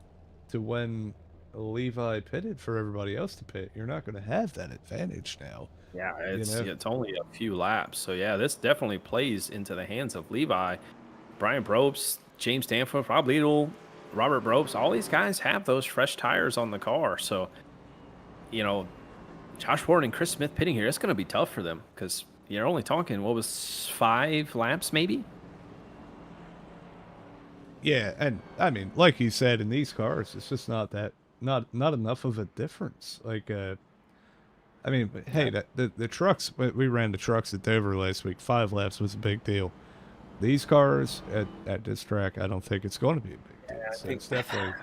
when Levi pitted for everybody else to pit. You're not going to have that advantage now. Yeah, it's only a few laps. So, yeah, this definitely plays into the hands of Levi. Brian Probst, James Danforth, Rob Liedl, Robert Probst, all these guys have those fresh tires on the car. So, you know, Josh Ward and Chris Smith pitting here, it's going to be tough for them because you're only talking, what was 5 laps maybe? Yeah, and I mean, like you said, in these cars, it's just not enough of a difference. Like, I mean, but hey, the trucks, we ran the trucks at Dover last week. 5 laps was a big deal. These cars at this track, I don't think it's going to be a big deal. So it's definitely.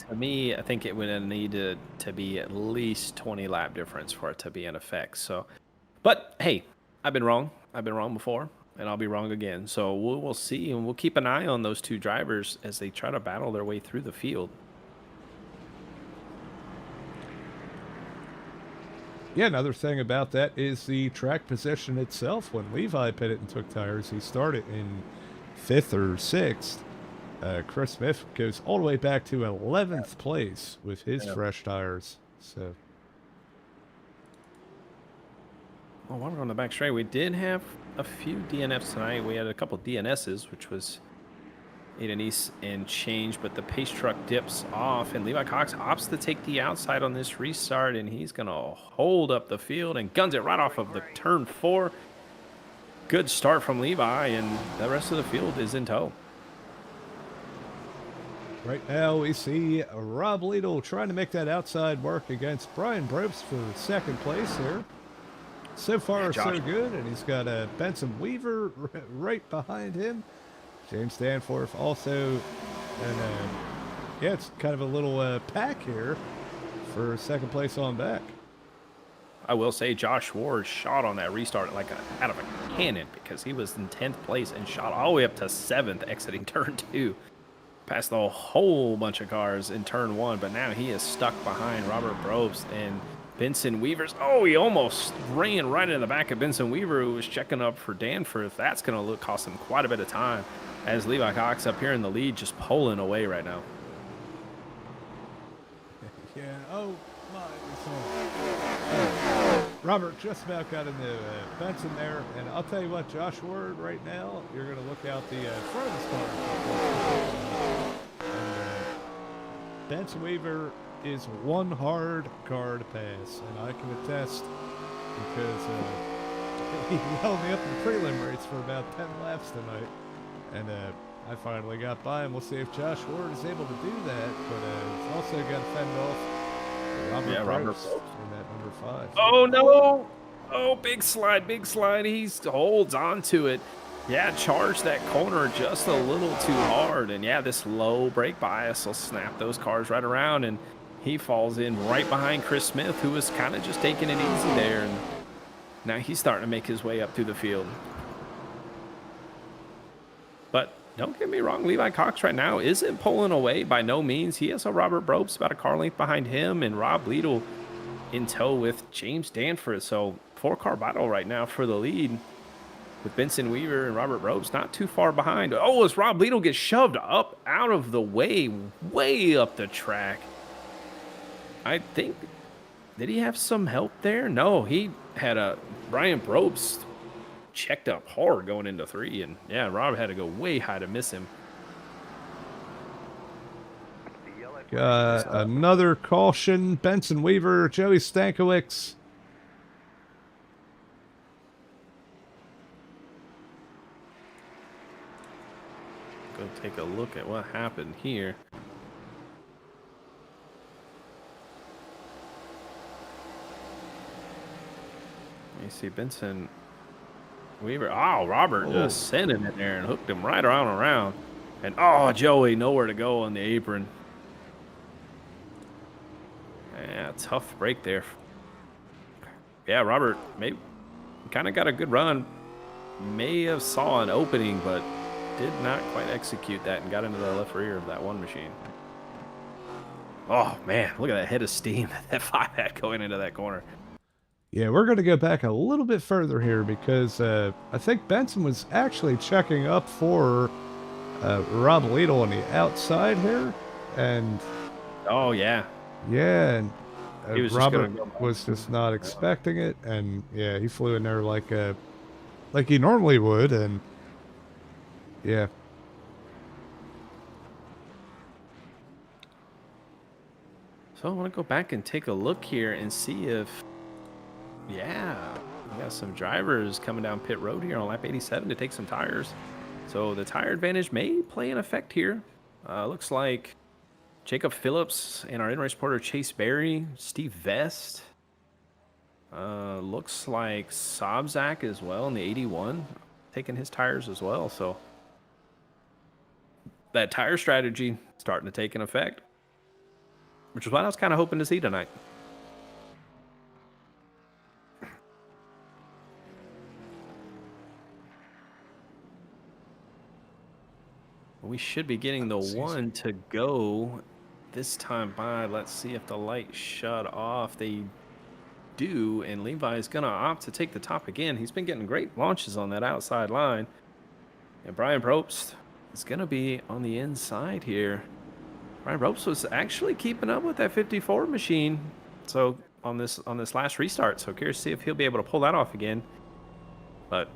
To me, I think it would need to be at least 20 lap difference for it to be in effect. So, but hey, I've been wrong. I've been wrong before, and I'll be wrong again. So we'll see, and we'll keep an eye on those 2 drivers as they try to battle their way through the field. Yeah, another thing about that is the track position itself. When Levi pitted and took tires, he started in 5th or 6th. Chris Smith goes all the way back to 11th place with his fresh tires. So, well, while we're on the back straight, we did have a few DNFs tonight. We had a couple DNSs, which was 8 East and change, but the pace truck dips off, and Levi Cox opts to take the outside on this restart, and he's going to hold up the field and guns it right off of the turn 4. Good start from Levi, and the rest of the field is in tow. right now we see Rob Liedl trying to make that outside work against Brian Probst for 2nd place here. So far, so good, and he's got Benson Weaver right behind him. James Danforth also, and yeah, it's kind of a little pack here for 2nd place on back. I will say Josh Ward shot on that restart like out of a cannon because he was in 10th place and shot all the way up to 7th exiting turn 2. Passed a whole bunch of cars in turn 1, but now he is stuck behind Robert Probst and Benson Weaver's. Oh, he almost ran right into the back of Benson Weaver, who was checking up for Danforth. That's going to cost him quite a bit of time as Levi Cox up here in the lead just pulling away right now. Yeah, oh my. Robert just about got into Benson there, and I'll tell you what, Josh Ward right now, you're going to look out the front of this car. Benson Weaver is one hard car to pass, and I can attest because He held me up in the prelim race for about 10 laps tonight. And I finally got by, and we'll see if Josh Ward is able to do that. But he's also got to fend off Robert Probst in that number 5. Oh, no. Oh, big slide, big slide. He holds on to it. Yeah, charged that corner just a little too hard. And, yeah, this low brake bias will snap those cars right around. And he falls in right behind Chris Smith, who was kind of just taking it easy there. And now he's starting to make his way up through the field. But don't get me wrong, Levi Cox right now isn't pulling away by no means. He has a Robert Probst about a car length behind him, and Rob Liedl in tow with James Danforth. So 4-car battle right now for the lead with Benson Weaver and Robert Probst not too far behind. Oh, as Rob Liedl gets shoved up out of the way, way up the track. I think, did he have some help there? No, he had a Brian Probst checked up hard going into 3, and yeah, Rob had to go way high to miss him. Got another caution. Benson Weaver, Joey Stankiewicz. Go take a look at what happened here. You see Benson Weaver. Oh, Robert just sent him in there and hooked him right around. And oh, Joey, nowhere to go on the apron. Yeah, tough break there. Yeah, Robert maybe kind of got a good run. May have saw an opening, but did not quite execute that and got into the left rear of that one machine. Oh, man, look at that head of steam that 5 had going into that corner. Yeah, we're going to go back a little bit further here because I think Benson was actually checking up for Rob Liedl on the outside here. And oh, yeah. Yeah, and Robert was go just not expecting it. And yeah, he flew in there like he normally would. And yeah. So I want to go back and take a look here and see if, yeah, we got some drivers coming down pit road here on lap 87 to take some tires. So the tire advantage may play an effect here. Looks like Jacob Phillips and our in-race reporter Chase Berry, Steve Vest. Looks like Sobczak as well in the 81, taking his tires as well. So that tire strategy starting to take an effect, which is what I was kind of hoping to see tonight. We should be getting the one to go this time by. Let's see if the light shut off. They do, and Levi is going to opt to take the top again. He's been getting great launches on that outside line. And Brian Probst is going to be on the inside here. Brian Probst was actually keeping up with that 54 machine. So on this last restart. So curious to see if he'll be able to pull that off again. But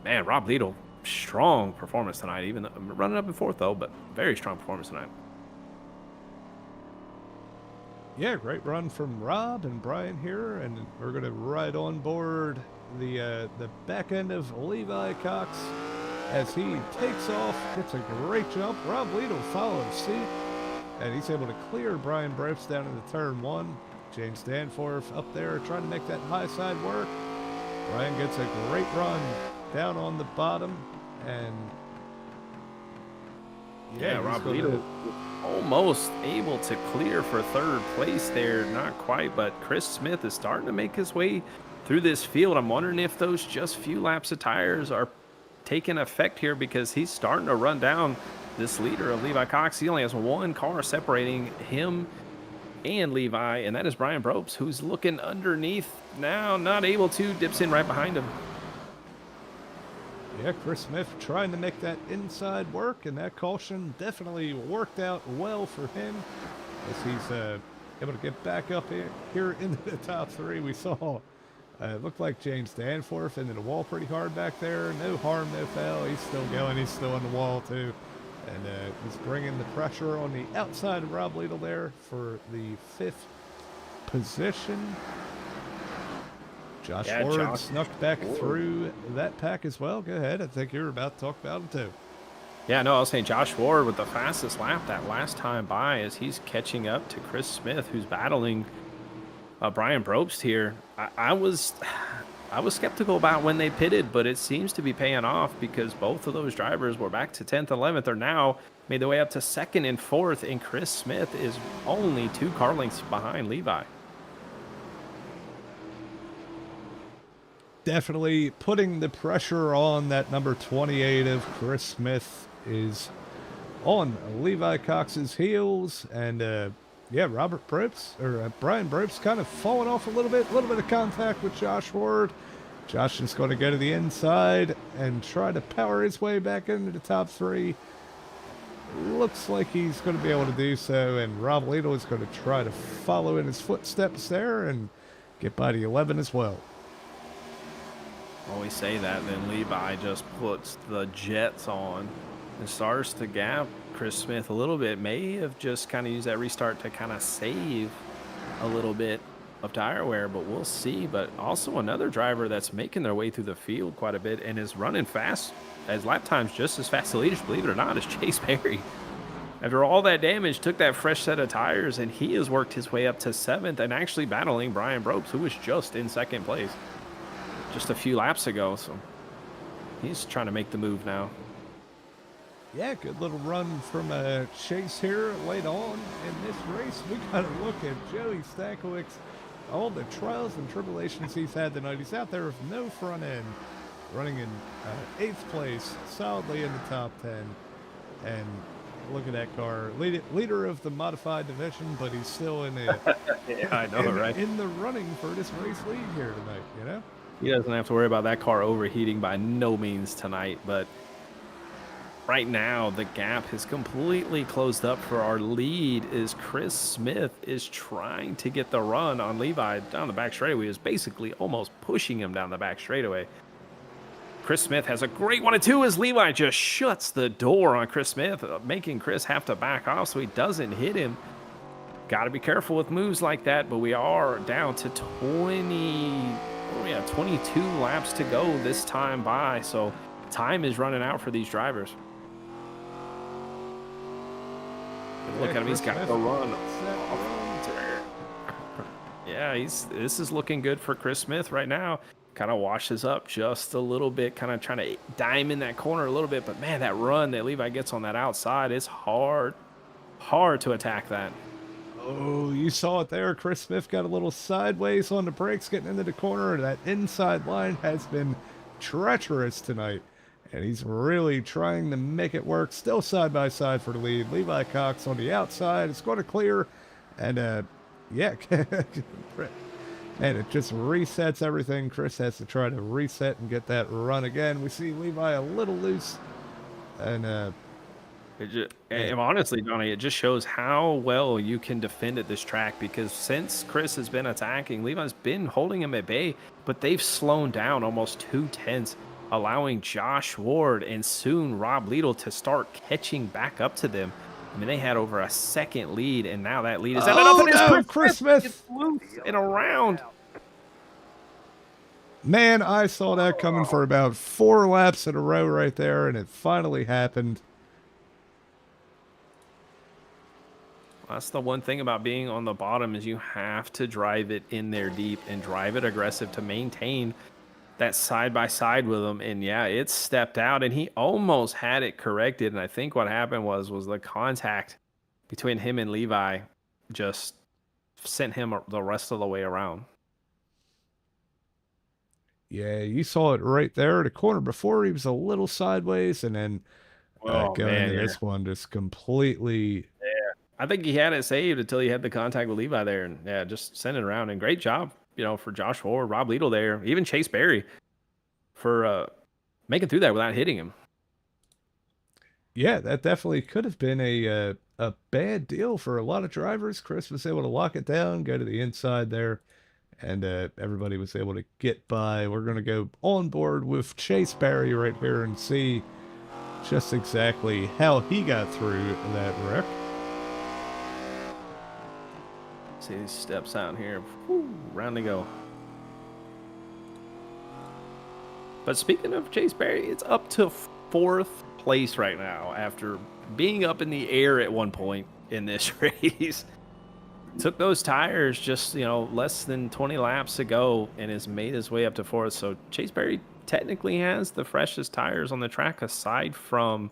man, Rob Liedl, strong performance tonight. Even though, running up in 4th though, but very strong performance tonight. Yeah, great run from Rob and Brian here, and we're going to ride on board the back end of Levi Cox as he takes off, gets a great jump. Rob Liedl follows suit, and he's able to clear Brian Probst down into turn 1. James Danforth up there trying to make that high side work. Brian gets a great run down on the bottom, and yeah, Rob Liedl almost able to clear for 3rd place there. Not quite, but Chris Smith is starting to make his way through this field. I'm wondering if those just few laps of tires are taking effect here, because he's starting to run down this leader of Levi Cox. He only has one car separating him and Levi, and that is Brian Probst, who's looking underneath now, not able to, dips in right behind him. Yeah, Chris Smith trying to make that inside work, and that caution definitely worked out well for him as he's able to get back up here into the top 3. We saw it looked like James Danforth into the wall pretty hard back there. No harm, no foul. He's still going. He's still on the wall too, and he's bringing the pressure on the outside of Rob Liedl there for the 5th position. Josh Yeah, Ward Josh snuck back Ward. through that pack as well. Go ahead. I think you were about to talk about him too. Yeah, no, I was saying Josh Ward with the fastest lap that last time by as he's catching up to Chris Smith, who's battling Brian Probst here. I was skeptical about when they pitted, but it seems to be paying off because both of those drivers were back to 10th, 11th, or now made their way up to 2nd and 4th, and Chris Smith is only 2 car lengths behind Levi. Definitely putting the pressure on that number 28 of Chris Smith is on Levi Cox's heels, and yeah, Brian Probst kind of falling off a little bit of contact with Josh Ward. Josh is going to go to the inside and try to power his way back into the top 3. Looks like he's going to be able to do so, and Rob Lidl is going to try to follow in his footsteps there and get by the 11 as well. Always say that, and then Levi just puts the jets on and starts to gap Chris Smith a little bit. May have just kind of used that restart to kind of save a little bit of tire wear, but we'll see. But also another driver that's making their way through the field quite a bit and is running fast, as lap times just as fast to leaders, believe it or not, is Chase Berry. After all that damage, took that fresh set of tires, and he has worked his way up to 7th and actually battling Brian Probst, who was just in 2nd place just a few laps ago. So he's trying to make the move now. Yeah, good little run from Chase here late on in this race. We got to look at Joey Stankiewicz, all the trials and tribulations he's had tonight. He's out there with no front end, running in 8th place, solidly in the top 10. And look at that car, leader of the modified division, but he's still in the Yeah, I know, right? in the running for this race lead here tonight. You know. He doesn't have to worry about that car overheating by no means tonight, but right now the gap has completely closed up for our lead as Chris Smith is trying to get the run on Levi down the back straightaway. Is basically almost pushing him down the back straightaway. Chris Smith has a great 1 and 2 as Levi just shuts the door on Chris Smith, making Chris have to back off so he doesn't hit him. Got to be careful with moves like that, but we are down to 22 laps to go this time by, so time is running out for these drivers. Look at him, he's got the run. Yeah, this is looking good for Chris Smith right now. Kind of washes up just a little bit, kind of trying to dime in that corner a little bit, but man, that run that Levi gets on that outside is hard to attack that. Oh, you saw it there. Chris Smith got a little sideways on the brakes getting into the corner. That inside line has been treacherous tonight, and he's really trying to make it work. Still side by side for the lead. Levi Cox on the outside. It's going to clear, and yeah, and it just resets everything. Chris has to try to reset and get that run again. We see Levi a little loose, and and honestly, Johnny, it just shows how well you can defend at this track, because since Chris has been attacking, Levi's been holding him at bay, but they've slowed down almost 2 tenths, allowing Josh Ward and soon Rob Lidl to start catching back up to them. I mean, they had over a 2nd lead, and now that lead is at oh nothing. no, Chris Smith gets loose and around. Man, I saw that coming for about 4 laps in a row right there, and it finally happened. That's the one thing about being on the bottom, is you have to drive it in there deep and drive it aggressive to maintain that side by side with him. And yeah, it stepped out and he almost had it corrected. And I think what happened was the contact between him and Levi just sent him the rest of the way around. Yeah, you saw it right there. The corner before, he was a little sideways, and then going into this one just completely. I think he had it saved until he had the contact with Levi there, and yeah, just sent it around. And great job, for Josh Ward, Rob Lidl there, even Chase Berry for making through that without hitting him. Yeah, that definitely could have been a bad deal for a lot of drivers. Chris was able to lock it down, go to the inside there, and everybody was able to get by. We're going to go on board with Chase Berry right here and see just exactly how he got through that wreck. See these steps out here. Woo, round to go. But speaking of Chase Berry, it's up to 4th place right now after being up in the air at one point in this race. Took those tires just, less than 20 laps ago and has made his way up to 4th. So Chase Berry technically has the freshest tires on the track aside from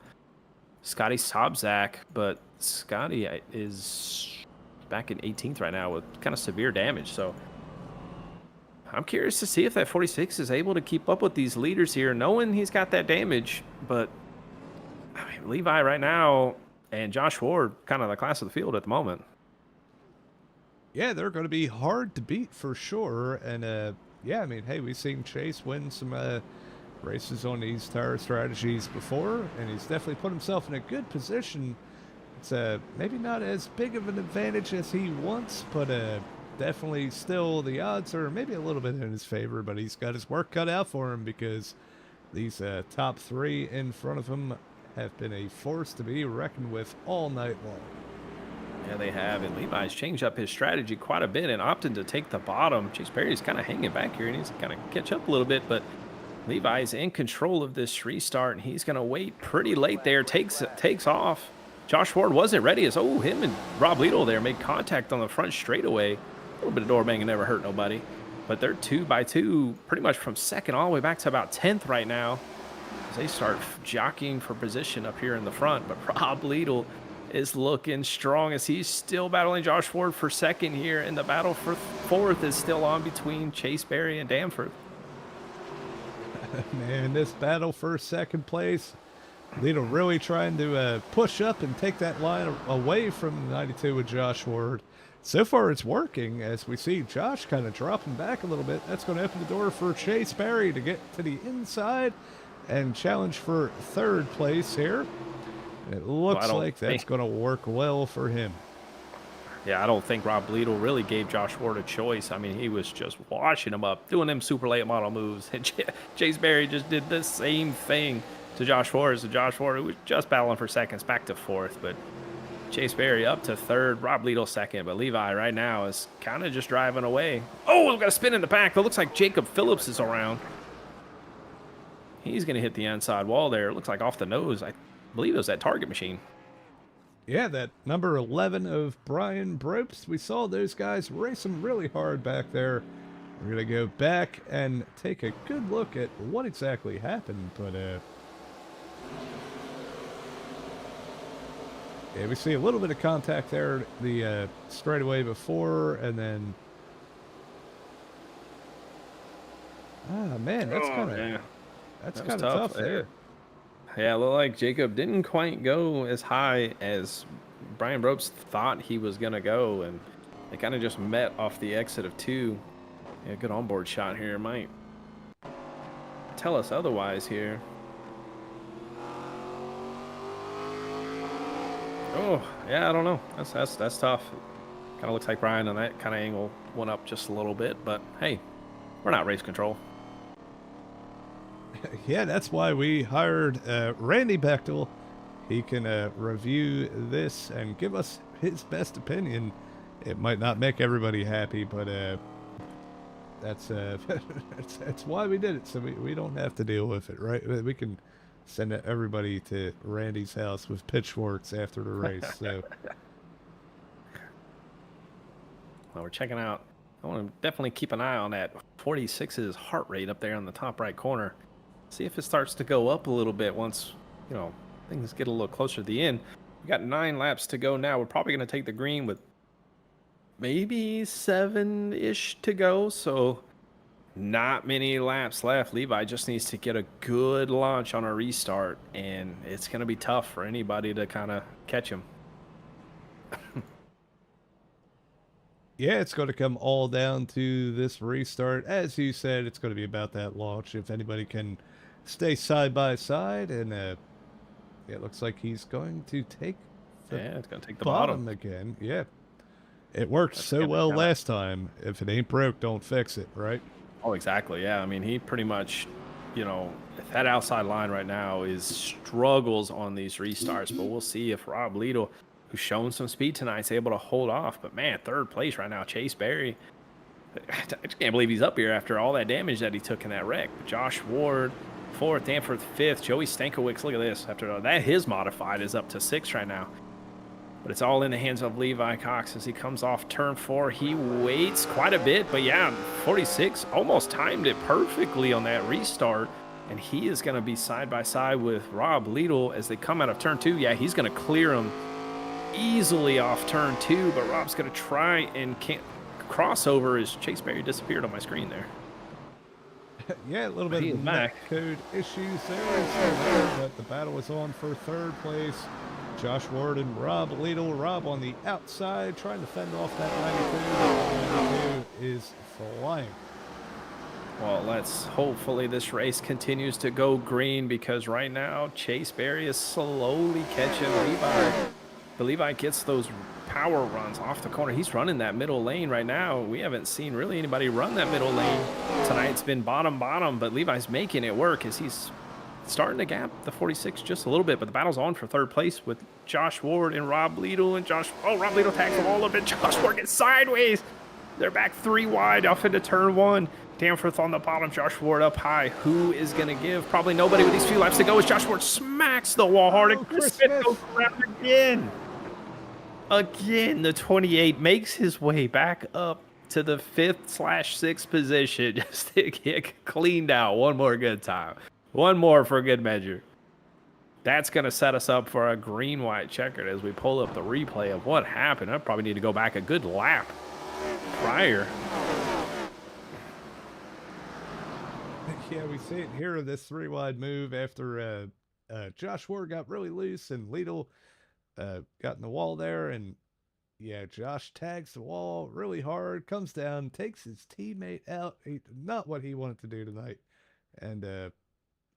Scottie Sobczak, but Scottie is back in 18th right now with kind of severe damage. So I'm curious to see if that 46 is able to keep up with these leaders here, knowing he's got that damage. But I mean, Levi right now and Josh Ward, kind of the class of the field at the moment. Yeah, they're going to be hard to beat for sure. And yeah, I mean, hey, we've seen Chase win some races on these tire strategies before, and he's definitely put himself in a good position. It's maybe not as big of an advantage as he wants, but definitely still the odds are maybe a little bit in his favor, but he's got his work cut out for him because these top 3 in front of him have been a force to be reckoned with all night long. Yeah, they have, and Levi's changed up his strategy quite a bit and opted to take the bottom. Chase Berry's kind of hanging back here, and he's kind of catch up a little bit, but Levi's in control of this restart, and he's going to wait pretty late there, takes off. Josh Ward wasn't ready as, him and Rob Lidl there made contact on the front straightaway. A little bit of door banging never hurt nobody. But they're 2 by 2 pretty much from 2nd all the way back to about 10th right now as they start jockeying for position up here in the front. But Rob Lidl is looking strong as he's still battling Josh Ward for 2nd here, and the battle for 4th is still on between Chase Berry and Danforth. Man, this battle for 2nd place, Lidl really trying to push up and take that line away from 92 with Josh Ward. So far, it's working as we see Josh kind of dropping back a little bit. That's going to open the door for Chase Berry to get to the inside and challenge for 3rd place here. It looks like that's going to work well for him. Yeah, I don't think Rob Lidl really gave Josh Ward a choice. I mean, he was just washing him up, doing them super late model moves. And Chase Berry just did the same thing to Josh Ward. So Josh Ward, who was just battling for seconds, back to 4th. But Chase Berry up to 3rd, Rob Lidl 2nd. But Levi right now is kind of just driving away. Oh, we've got a spin in the back. It looks like Jacob Phillips is around. He's going to hit the inside wall there. It looks like off the nose. I believe it was that target machine. Yeah, that number 11 of Brian Bropst. We saw those guys racing really hard back there. We're going to go back and take a good look at what exactly happened. But, yeah, we see a little bit of contact there the straightaway before, and then... Ah, man, that's kind of... That's kind of tough there. Yeah, it looked like Jacob didn't quite go as high as Brian Ropes thought he was going to go, and they kind of just met off the exit of 2. Yeah, good onboard shot here. Might tell us otherwise here. Oh, yeah, I don't know. That's tough. Kind of looks like Brian on that kind of angle went up just a little bit, but hey, we're not race control. Yeah, that's why we hired Randy Bechtel. He can review this and give us his best opinion. It might not make everybody happy, but that's that's why we did it, so we don't have to deal with it, right? We can send everybody to Randy's house with pitchforks after the race. So, well, we're checking out. I want to definitely keep an eye on that 46's heart rate up there in the top right corner. See if it starts to go up a little bit once, things get a little closer to the end. We got 9 laps to go now. We're probably going to take the green with maybe 7-ish to go. So not many laps left. Levi just needs to get a good launch on a restart, and it's going to be tough for anybody to kind of catch him. yeah, it's going to come all down to this restart. As you said, it's going to be about that launch. If anybody can stay side by side, and it looks like he's going to take it's going to take the bottom again. Yeah, it worked so well last time. If it ain't broke, don't fix it, right? Oh, exactly. Yeah, I mean, he pretty much, that outside line right now is struggles on these restarts, but we'll see if Rob Lidl, who's shown some speed tonight, is able to hold off. But man, 3rd place right now, Chase Berry. I just can't believe he's up here after all that damage that he took in that wreck. Josh Ward, 4th, Danforth 5th. Joey Stankiewicz, look at this. After that, his modified is up to 6 right now. But it's all in the hands of Levi Cox as he comes off turn 4. He waits quite a bit, but yeah, 46 almost timed it perfectly on that restart. And he is going to be side by side with Rob Lidl as they come out of turn 2. Yeah, he's going to clear him easily off turn 2, but Rob's going to try and can't crossover as Chase Berry disappeared on my screen there. Yeah, a little bit of net code issues there, but the battle was on for 3rd place. Josh Ward and Rob Lidl. Rob on the outside trying to fend off that 92. 92 is flying. Well, let's hopefully this race continues to go green, because right now Chase Berry is slowly catching Levi. But Levi gets those power runs off the corner. He's running that middle lane right now. We haven't seen really anybody run that middle lane tonight. It's been bottom, but Levi's making it work as he's starting to gap the 46 just a little bit. But the battle's on for 3rd place with Josh Ward and Rob Lidl. And Rob Lidl tags the wall a little bit. Josh Ward gets sideways. They're back 3 wide off into turn 1. Danforth on the bottom, Josh Ward up high. Who is going to give? Probably nobody with these few laps to go as Josh Ward smacks the wall hard. And Chris Smith goes around again. Again, the 28 makes his way back up to the 5th/6th position just to get cleaned out one more good time. One more for good measure. That's going to set us up for a green-white checkered as we pull up the replay of what happened. I probably need to go back a good lap prior. Yeah, we see it here, this 3-wide move after Josh Ward got really loose and Lidl got in the wall there. And yeah, Josh tags the wall really hard, comes down, takes his teammate out. Not what he wanted to do tonight. And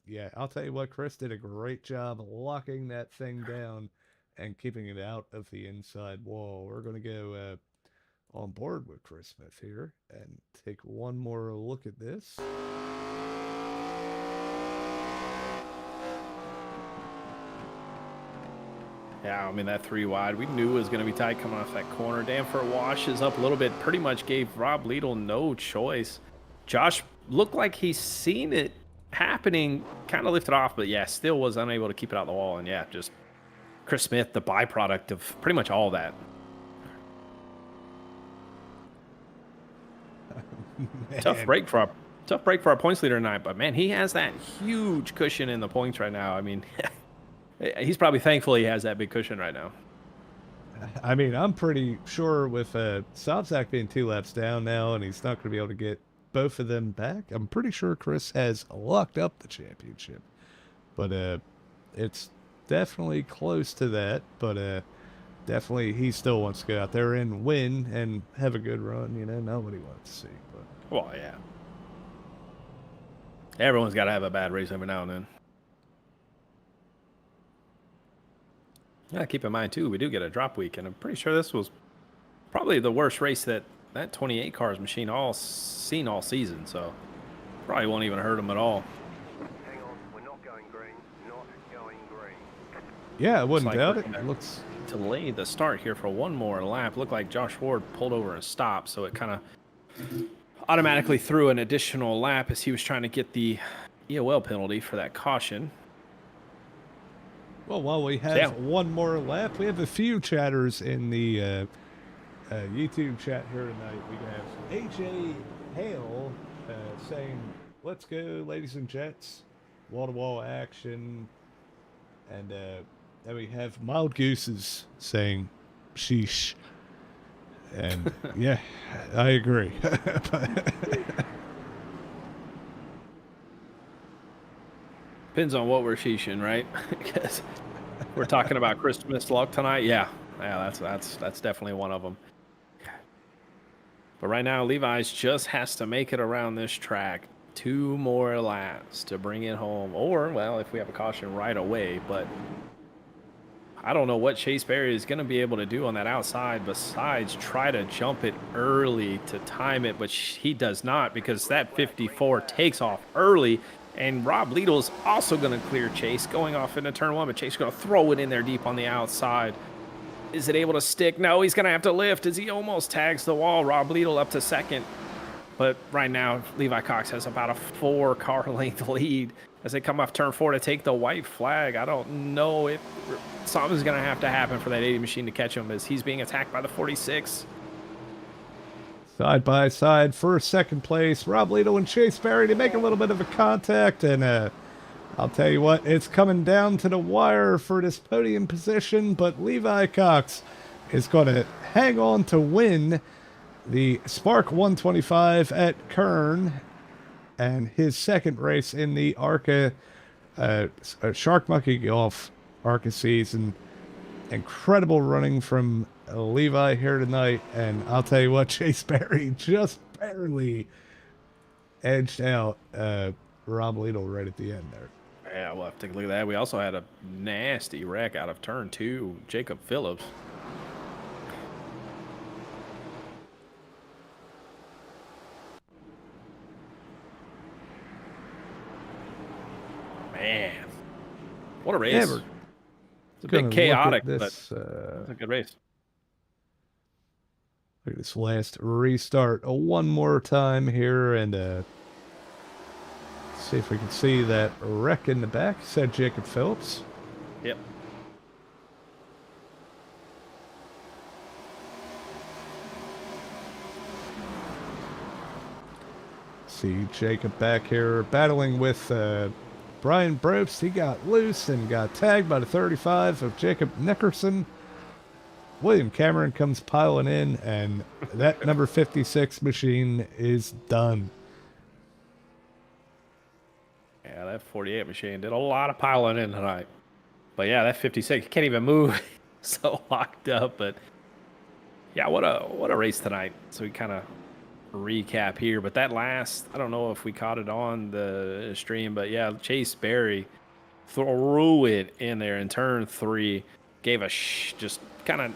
yeah, I'll tell you what, Chris did a great job locking that thing down and keeping it out of the inside wall. We're going to go on board with Chris Smith here and take one more look at this. Yeah, I mean, that 3 wide, we knew it was going to be tight coming off that corner. Danforth washes up a little bit, pretty much gave Rob Lidl no choice. Josh looked like he's seen it happening, kind of lifted off, but yeah, still was unable to keep it out the wall. And yeah, just Chris Smith, the byproduct of pretty much all that. Tough break for our points leader tonight, but man, he has that huge cushion in the points right now. I mean, he's probably thankful he has that big cushion right now. I mean, I'm pretty sure with Sobczak being 2 laps down now, and he's not going to be able to get both of them back, I'm pretty sure Chris has locked up the championship. But it's definitely close to that. But definitely he still wants to go out there and win and have a good run. You know, nobody wants to see. But well, yeah. Everyone's got to have a bad race every now and then. Yeah, keep in mind, too, we do get a drop week, and I'm pretty sure this was probably the worst race that 28 cars machine seen all season, so probably won't even hurt them at all. Hang on, we're not going green, not going green. yeah, I wouldn't like doubt we're it. gonna It looks delay the start here for one more lap. Looked like Josh Ward pulled over and stopped, so it kind of automatically threw an additional lap as he was trying to get the EOL penalty for that caution. well. While we have one more lap, we have a few chatters in the YouTube chat here tonight. We have AJ Hale saying, "Let's go, ladies and gents, wall-to-wall action," and then we have Mild Gooses saying, "Sheesh." And yeah, I agree. Depends on what we're sheeshing, right? Because we're talking about Christmas luck tonight. Yeah, that's definitely one of them. But right now, Levi's just has to make it around this track 2 more laps to bring it home. Or, well, if we have a caution right away. But I don't know what Chase Berry is going to be able to do on that outside besides try to jump it early to time it. But he does not, because that 54 takes off early. And Rob Lidl's also going to clear Chase going off into turn 1. But Chase is going to throw it in there deep on the outside. Is it able to stick? No, he's going to have to lift as he almost tags the wall. Rob Lidl up to second. But right now, Levi Cox has about a 4-car length lead as they come off turn 4 to take the white flag. I don't know if something's going to have to happen for that 80 machine to catch him as he's being attacked by the 46. Side by side for second place, Rob Liedl and Chase Berry to make a little bit of a contact, and I'll tell you what, it's coming down to the wire for this podium position, but Levi Cox is going to hang on to win the Spark 125 at Kern and his second race in the ARCA Shark Monkey Golf ARCA season. Incredible running from Levi here tonight, and I'll tell you what, Chase Berry just barely edged out Rob Liedl right at the end there. Yeah, we'll have to take a look at that. We also had a nasty wreck out of turn 2, Jacob Phillips. Man, what a race. Yeah, it's a bit chaotic, but this, it's a good race. Look at this last restart one more time here, and see if we can see that wreck in the back, said Jacob Phillips. Yep. See Jacob back here battling with Brian Brobst. He got loose and got tagged by the 35 of Jacob Nickerson. William Cameron comes piling in, and that number 56 machine is done. Yeah, that 48 machine did a lot of piling in tonight. But yeah, that 56 can't even move. So locked up. But yeah, what a race tonight. So we kind of recap here. But that last, I don't know if we caught it on the stream, but yeah, Chase Berry threw it in there in turn 3. Gave a just kind of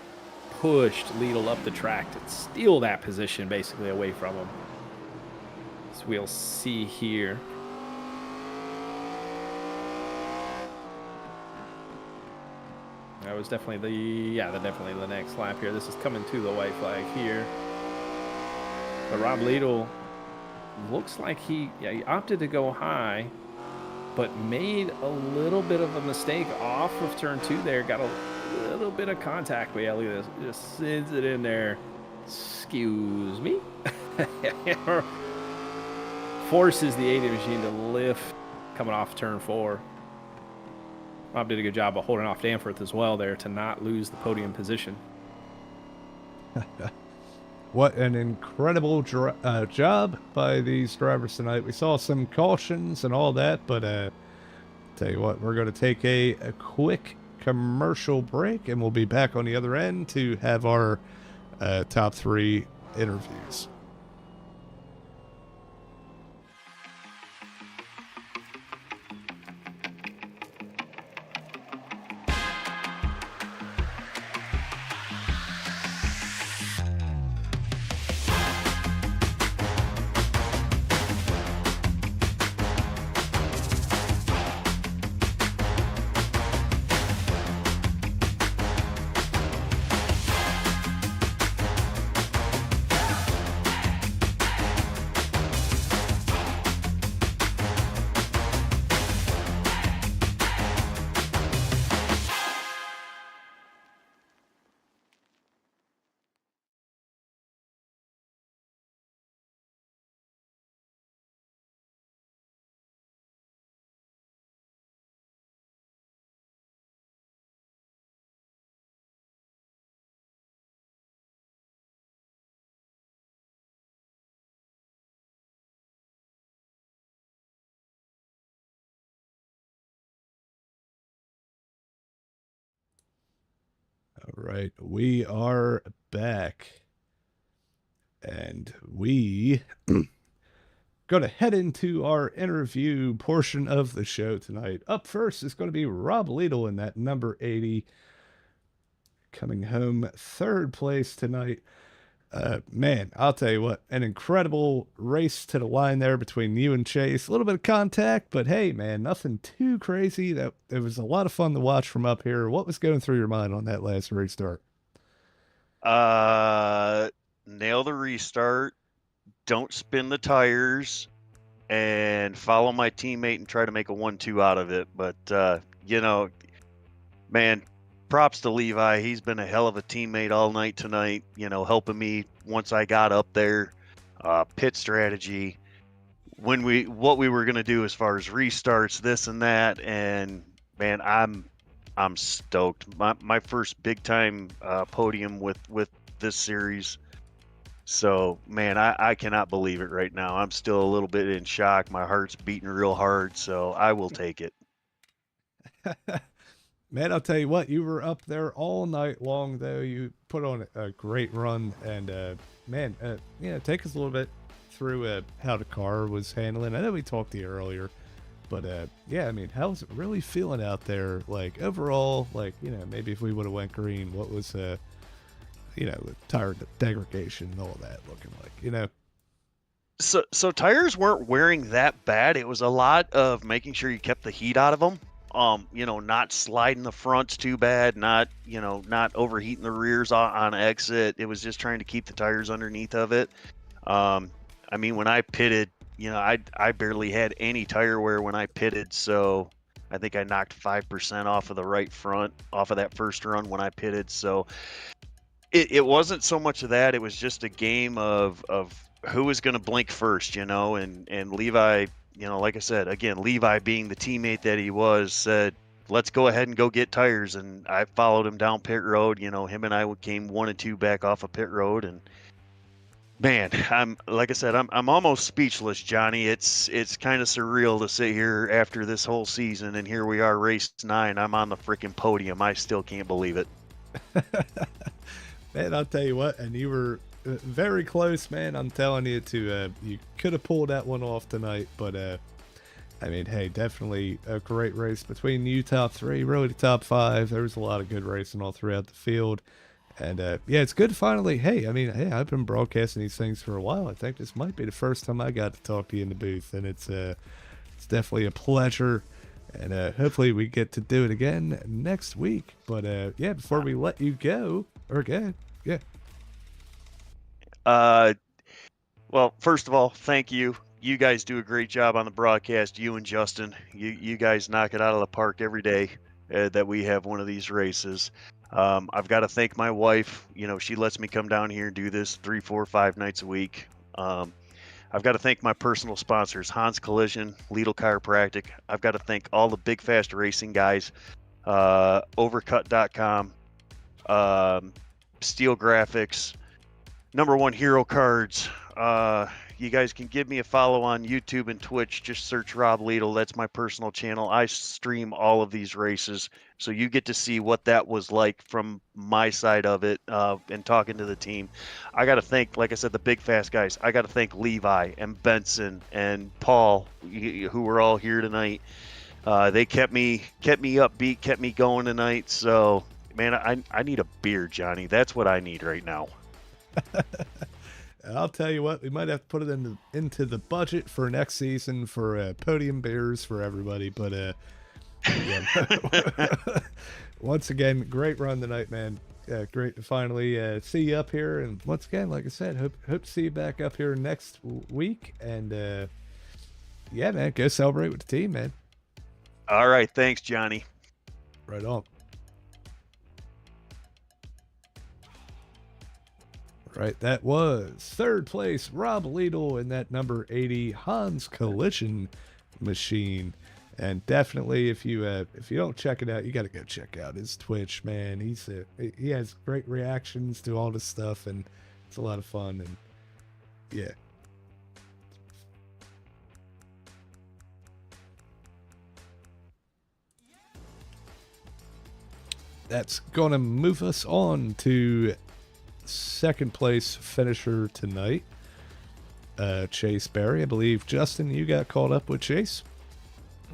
pushed Liedl up the track to steal that position basically away from him. So we'll see here. That was definitely definitely the next lap here. This is coming to the white flag here. But Rob Liedl looks like he opted to go high, but made a little bit of a mistake off of turn 2 there. Got a little bit of contact. But yeah, look at this. Just sends it in there. Excuse me. Forces the 80 machine to lift coming off turn 4. Rob did a good job of holding off Danforth as well there to not lose the podium position. What an incredible job by these drivers tonight. We saw some cautions and all that, but tell you what, we're going to take a quick commercial break, and we'll be back on the other end to have our top 3 interviews. All right, we are back, and we going to head into our interview portion of the show tonight. Up first is going to be Rob Liedl in that number 80, coming home third place tonight. Man, I'll tell you what, an incredible race to the line there between you and Chase. A little bit of contact, but hey, man, nothing too crazy. It was a lot of fun to watch from up here. What was going through your mind on that last restart? Nail the restart. don't spin the tires and follow my teammate and try to make a 1-2 out of it. But, you know, man, props to Levi. He's been a hell of a teammate all night tonight, you know, helping me once I got up there. Pit strategy, what we were going to do as far as restarts, this and that. And, man, I'm stoked. My first big time podium with this series. So, man, I cannot believe it right now. I'm still a little bit in shock. My heart's beating real hard, so I will take it. Man, I'll tell you what, you were up there all night long, though. You put on a great run, and man, you know, take us a little bit through how the car was handling. I know we talked to you earlier, but yeah, I mean, how's it really feeling out there? Like overall, like, you know, maybe if we would have went green, what was you know, the tire degradation and all that looking like, you know? So tires weren't wearing that bad. It was a lot of making sure you kept the heat out of them. You know, not sliding the fronts too bad, not overheating the rears on exit. It was just trying to keep the tires underneath of it. I mean, when I pitted, you know, I barely had any tire wear when I pitted, so I think I knocked 5% off of the right front off of that first run when I pitted. So it wasn't so much of that. It was just a game of who was going to blink first, you know, and Levi, you know, like I said, again, Levi being the teammate that he was, said, let's go ahead and go get tires. And I followed him down pit road. You know, him and I came 1 and 2 back off of pit road. And man, like I said, I'm almost speechless, Johnny. It's kind of surreal to sit here after this whole season. And here we are, race 9. I'm on the freaking podium. I still can't believe it. Man, I'll tell you what, and you were very close, man. I'm telling you, you could have pulled that one off tonight, but I mean, hey, definitely a great race between you top 3, really the top 5. There was a lot of good racing all throughout the field, and yeah, it's good finally. Hey, I mean, hey, I've been broadcasting these things for a while. I think this might be the first time I got to talk to you in the booth, and it's definitely a pleasure. And hopefully we get to do it again next week. But yeah, before we let you go, or again, yeah. Well, first of all, thank you. You guys do a great job on the broadcast. You and Justin, you guys knock it out of the park every day that we have one of these races. I've got to thank my wife. You know, she lets me come down here and do this 3, 4, 5 nights a week. I've got to thank my personal sponsors, Hans Collision, Lidl Chiropractic. I've got to thank all the big, fast racing guys, Overcut.com, Steel Graphics, Number One Hero Cards. You guys can give me a follow on YouTube and Twitch. Just search Rob Lidl. That's my personal channel. I stream all of these races, so you get to see what that was like from my side of it and talking to the team. I got to thank, like I said, the big fast guys. I got to thank Levi and Benson and Paul, who were all here tonight. They kept me upbeat, kept me going tonight. So, man, I need a beer, Johnny. That's what I need right now. I'll tell you what, we might have to put it into the budget for next season for podium beers for everybody. But yeah. Once again, great run tonight, man. Great to finally see you up here. And once again, like I said, hope to see you back up here next week. And yeah, man, go celebrate with the team, man. All right, thanks, Johnny. Right on. Right, that was 3rd place, Rob Lidl, in that number 80 Hans Collision machine. And definitely, if you don't check it out, you got to go check out his Twitch, man. He has great reactions to all this stuff, and it's a lot of fun. And yeah. That's going to move us on to 2nd place finisher tonight, Chase Berry. I believe, Justin, you got caught up with Chase.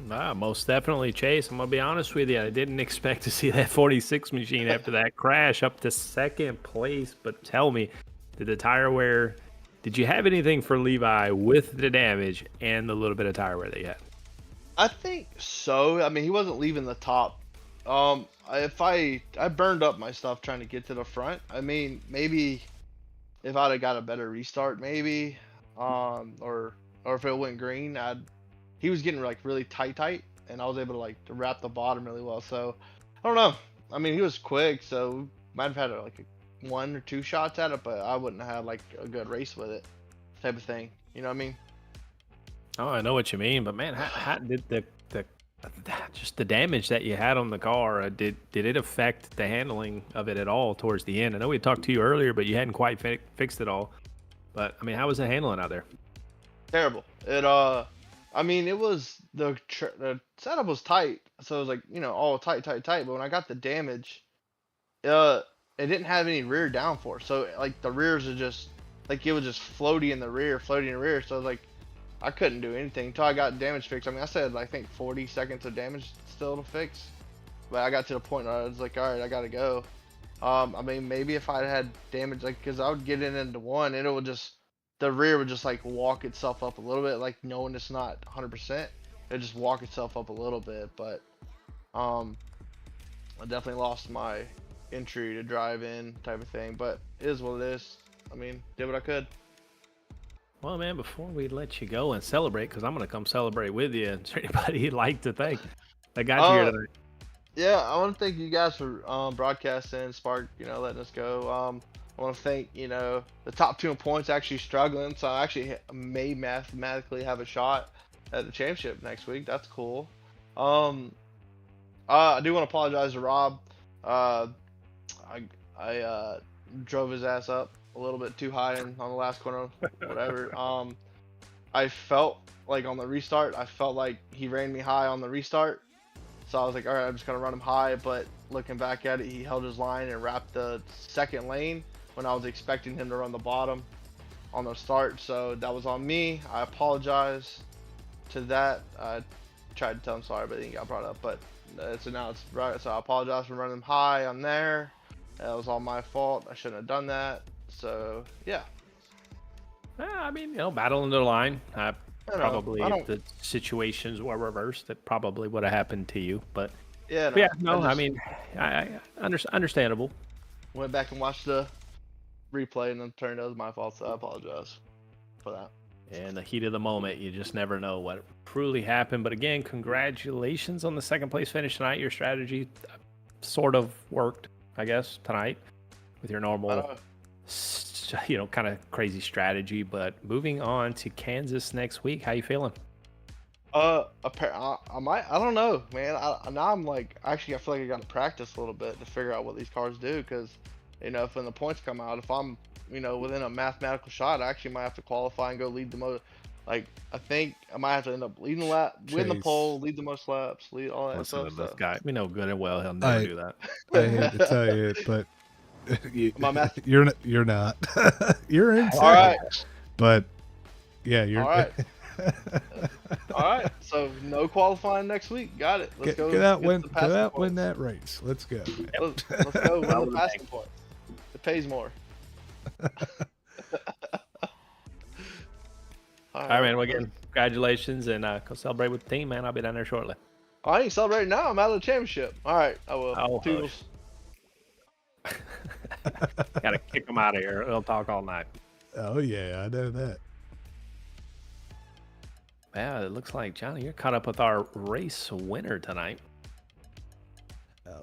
Most definitely, Chase. I'm gonna be honest with you. I didn't expect to see that 46 machine after that crash up to 2nd place. But tell me, did the tire wear? Did you have anything for Levi with the damage and the little bit of tire wear that you had? I think so. I mean, he wasn't leaving the top. If I burned up my stuff trying to get to the front. I mean, maybe if I'd have got a better restart, maybe. or if it went green, he was getting like really tight, and I was able to like to wrap the bottom really well. So I don't know. I mean, he was quick, so might have had like one or two shots at it, but I wouldn't have had like a good race with it, type of thing. You know what I mean? Oh, I know what you mean, but man, how did the just the damage that you had on the car, did it affect the handling of it at all towards the end? I know we talked to you earlier, but you hadn't quite fixed it all. But I mean, how was it handling out there? Terrible. I mean, it was the setup was tight, so it was like all tight. But when I got the damage, it didn't have any rear downforce, so like the rears are just like it was just floaty in the rear. So I was like, I couldn't do anything until I got damage fixed. I mean, I said I think 40 seconds of damage still to fix, but I got to the point where I was like, all right, I gotta go. I mean, maybe if I had damage, like, cause I would get it into one, and it would just the rear would just like walk itself up a little bit, like knowing it's not 100%, it just walk itself up a little bit. But I definitely lost my entry to drive in type of thing. But it is what it is. I mean, did what I could. Well, man, before we let you go and celebrate, because I'm going to come celebrate with you, is there anybody you'd like to thank that got you here tonight? Yeah, I want to thank you guys for broadcasting, Spark, letting us go. I want to thank, the top 2 in points actually struggling, so I actually may mathematically have a shot at the championship next week. That's cool. I do want to apologize to Rob. I drove his ass up a little bit too high on the last corner, whatever. I felt like on the restart, I felt like he ran me high on the restart. So I was like, all right, I'm just going to run him high. But looking back at it, he held his line and wrapped the second lane when I was expecting him to run the bottom on the start. So that was on me. I apologize to that. I tried to tell him sorry, but it didn't get brought up. But so now it's right. So I apologize for running him high on there. That was all my fault. I shouldn't have done that. So, yeah. I mean, battling the line. Probably if the situations were reversed, that probably would have happened to you. But I mean, I understandable. Went back and watched the replay, and then turned out it was my fault. So I apologize for that. In the heat of the moment, you just never know what truly happened. But again, congratulations on the second place finish tonight. Your strategy sort of worked, I guess, tonight with your normal, kind of crazy strategy. But moving on to Kansas next week, how you feeling? I don't know, man. Now I'm like, actually, I feel like I got to practice a little bit to figure out what these cars do, because, if when the points come out, if I'm, within a mathematical shot, I actually might have to qualify and go lead the most. Like, I think I might have to end up leading the lap, win the pole, lead the most laps, lead all that stuff. This guy, we know good and well he'll never do that. I hate to tell you, but you're not. You're insane. All right. But yeah, you're all right. All right. So no qualifying next week. Got it. Let's go. Get out, win that race. Let's go. Let's go win the passing points. It pays more. All right, man. Well, again, congratulations, and go celebrate with the team, man. I'll be down there shortly. I ain't celebrating now. I'm out of the championship. All right, I will. Toodles. Gotta kick them out of here. They'll talk all night. Oh yeah, I know that. Yeah, it looks like, Johnny, you're caught up with our race winner tonight.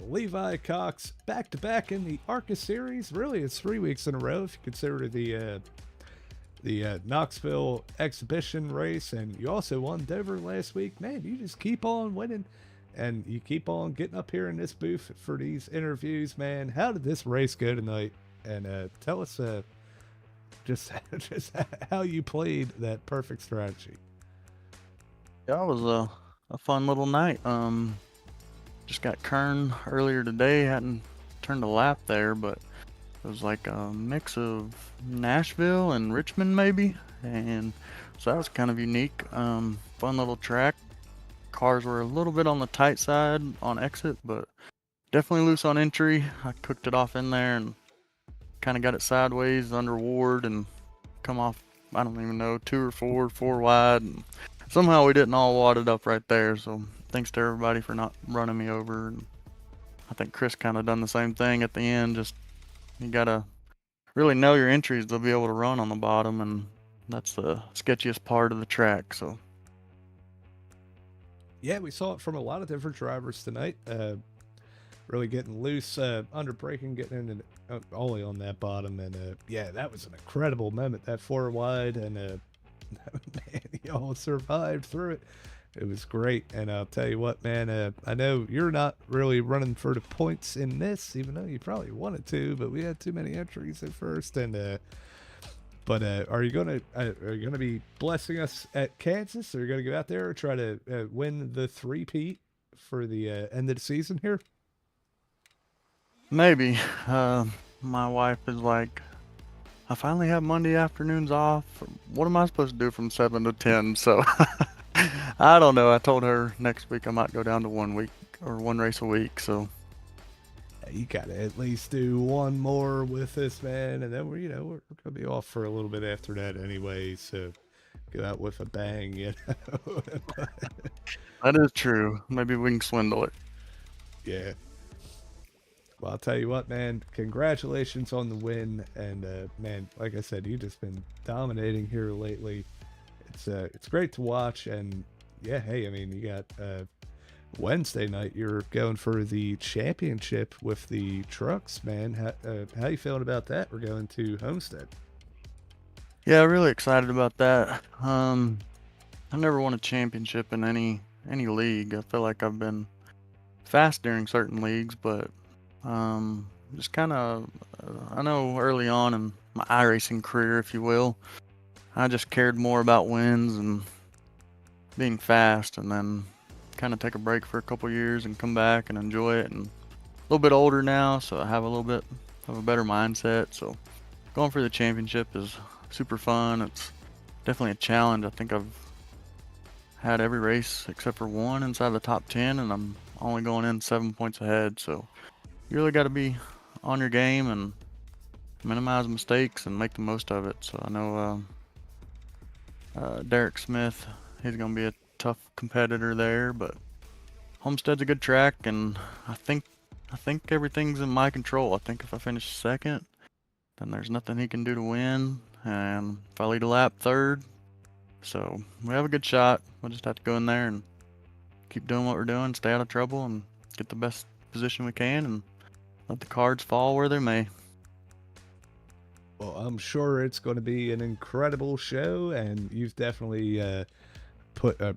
Levi Cox, back-to-back in the ARCA series. Really, it's 3 weeks in a row if you consider the Knoxville exhibition race, and you also won Dover last week. Man, you just keep on winning, and you keep on getting up here in this booth for these interviews, man. How did this race go tonight? And tell us just how you played that perfect strategy. Yeah, it was a fun little night. Just got Kern earlier today. Hadn't turned a lap there, but it was like a mix of Nashville and Richmond maybe, and so that was kind of unique. Fun little track. Cars were a little bit on the tight side on exit, but definitely loose on entry. I cooked it off in there and kind of got it sideways under Ward and come off, I don't even know, 2 or 4 wide, and somehow we didn't all wad it up right there. So thanks to everybody for not running me over. And I think Chris kind of done the same thing at the end. Just you gotta really know your entries to be able to run on the bottom, and that's the sketchiest part of the track. So Yeah, we saw it from a lot of different drivers tonight. Really getting loose under braking, getting in and ollie on that bottom, and yeah, that was an incredible moment. That 4 wide, and man, y'all survived through it. It was great, and I'll tell you what, man. I know you're not really running for the points in this, even though you probably wanted to, but we had too many entries at first, and but are you gonna be blessing us at Kansas? Or are you gonna go out there and try to win the three-peat for the end of the season here? maybe my wife is like, I finally have Monday afternoons off. What am I supposed to do from 7 to 10? So I don't know. I told her next week I might go down to 1 week or 1 race a week. So You gotta at least do one more with this, man, and then we're gonna be off for a little bit after that anyway. So go out with a bang, you know. that is true. Maybe we can swindle it. Yeah. Well, I'll tell you what, man. Congratulations on the win, and man, like I said, you've just been dominating here lately. It's great to watch, and yeah, hey, I mean, you got Wednesday night. You're going for the championship with the trucks, man. How you feeling about that? We're going to Homestead. Yeah, really excited about that. I never won a championship in any league. I feel like I've been fast during certain leagues, but just kind of I know early on in my iRacing career, if you will, I just cared more about wins and being fast, and then kind of take a break for a couple years and come back and enjoy it. And a little bit older now, so I have a little bit of a better mindset. So going for the championship is super fun. It's definitely a challenge. I think I've had every race except for one inside the top 10, and I'm only going in 7 points ahead. So you really got to be on your game and minimize mistakes and make the most of it. So I know Derek Smith, he's going to be a tough competitor there, but Homestead's a good track, and I think everything's in my control. I think if I finish second, then there's nothing he can do to win, and if I lead a lap third, so we have a good shot. We'll just have to go in there and keep doing what we're doing, stay out of trouble, and get the best position we can, and let the cards fall where they may. Well, I'm sure it's going to be an incredible show, and you've definitely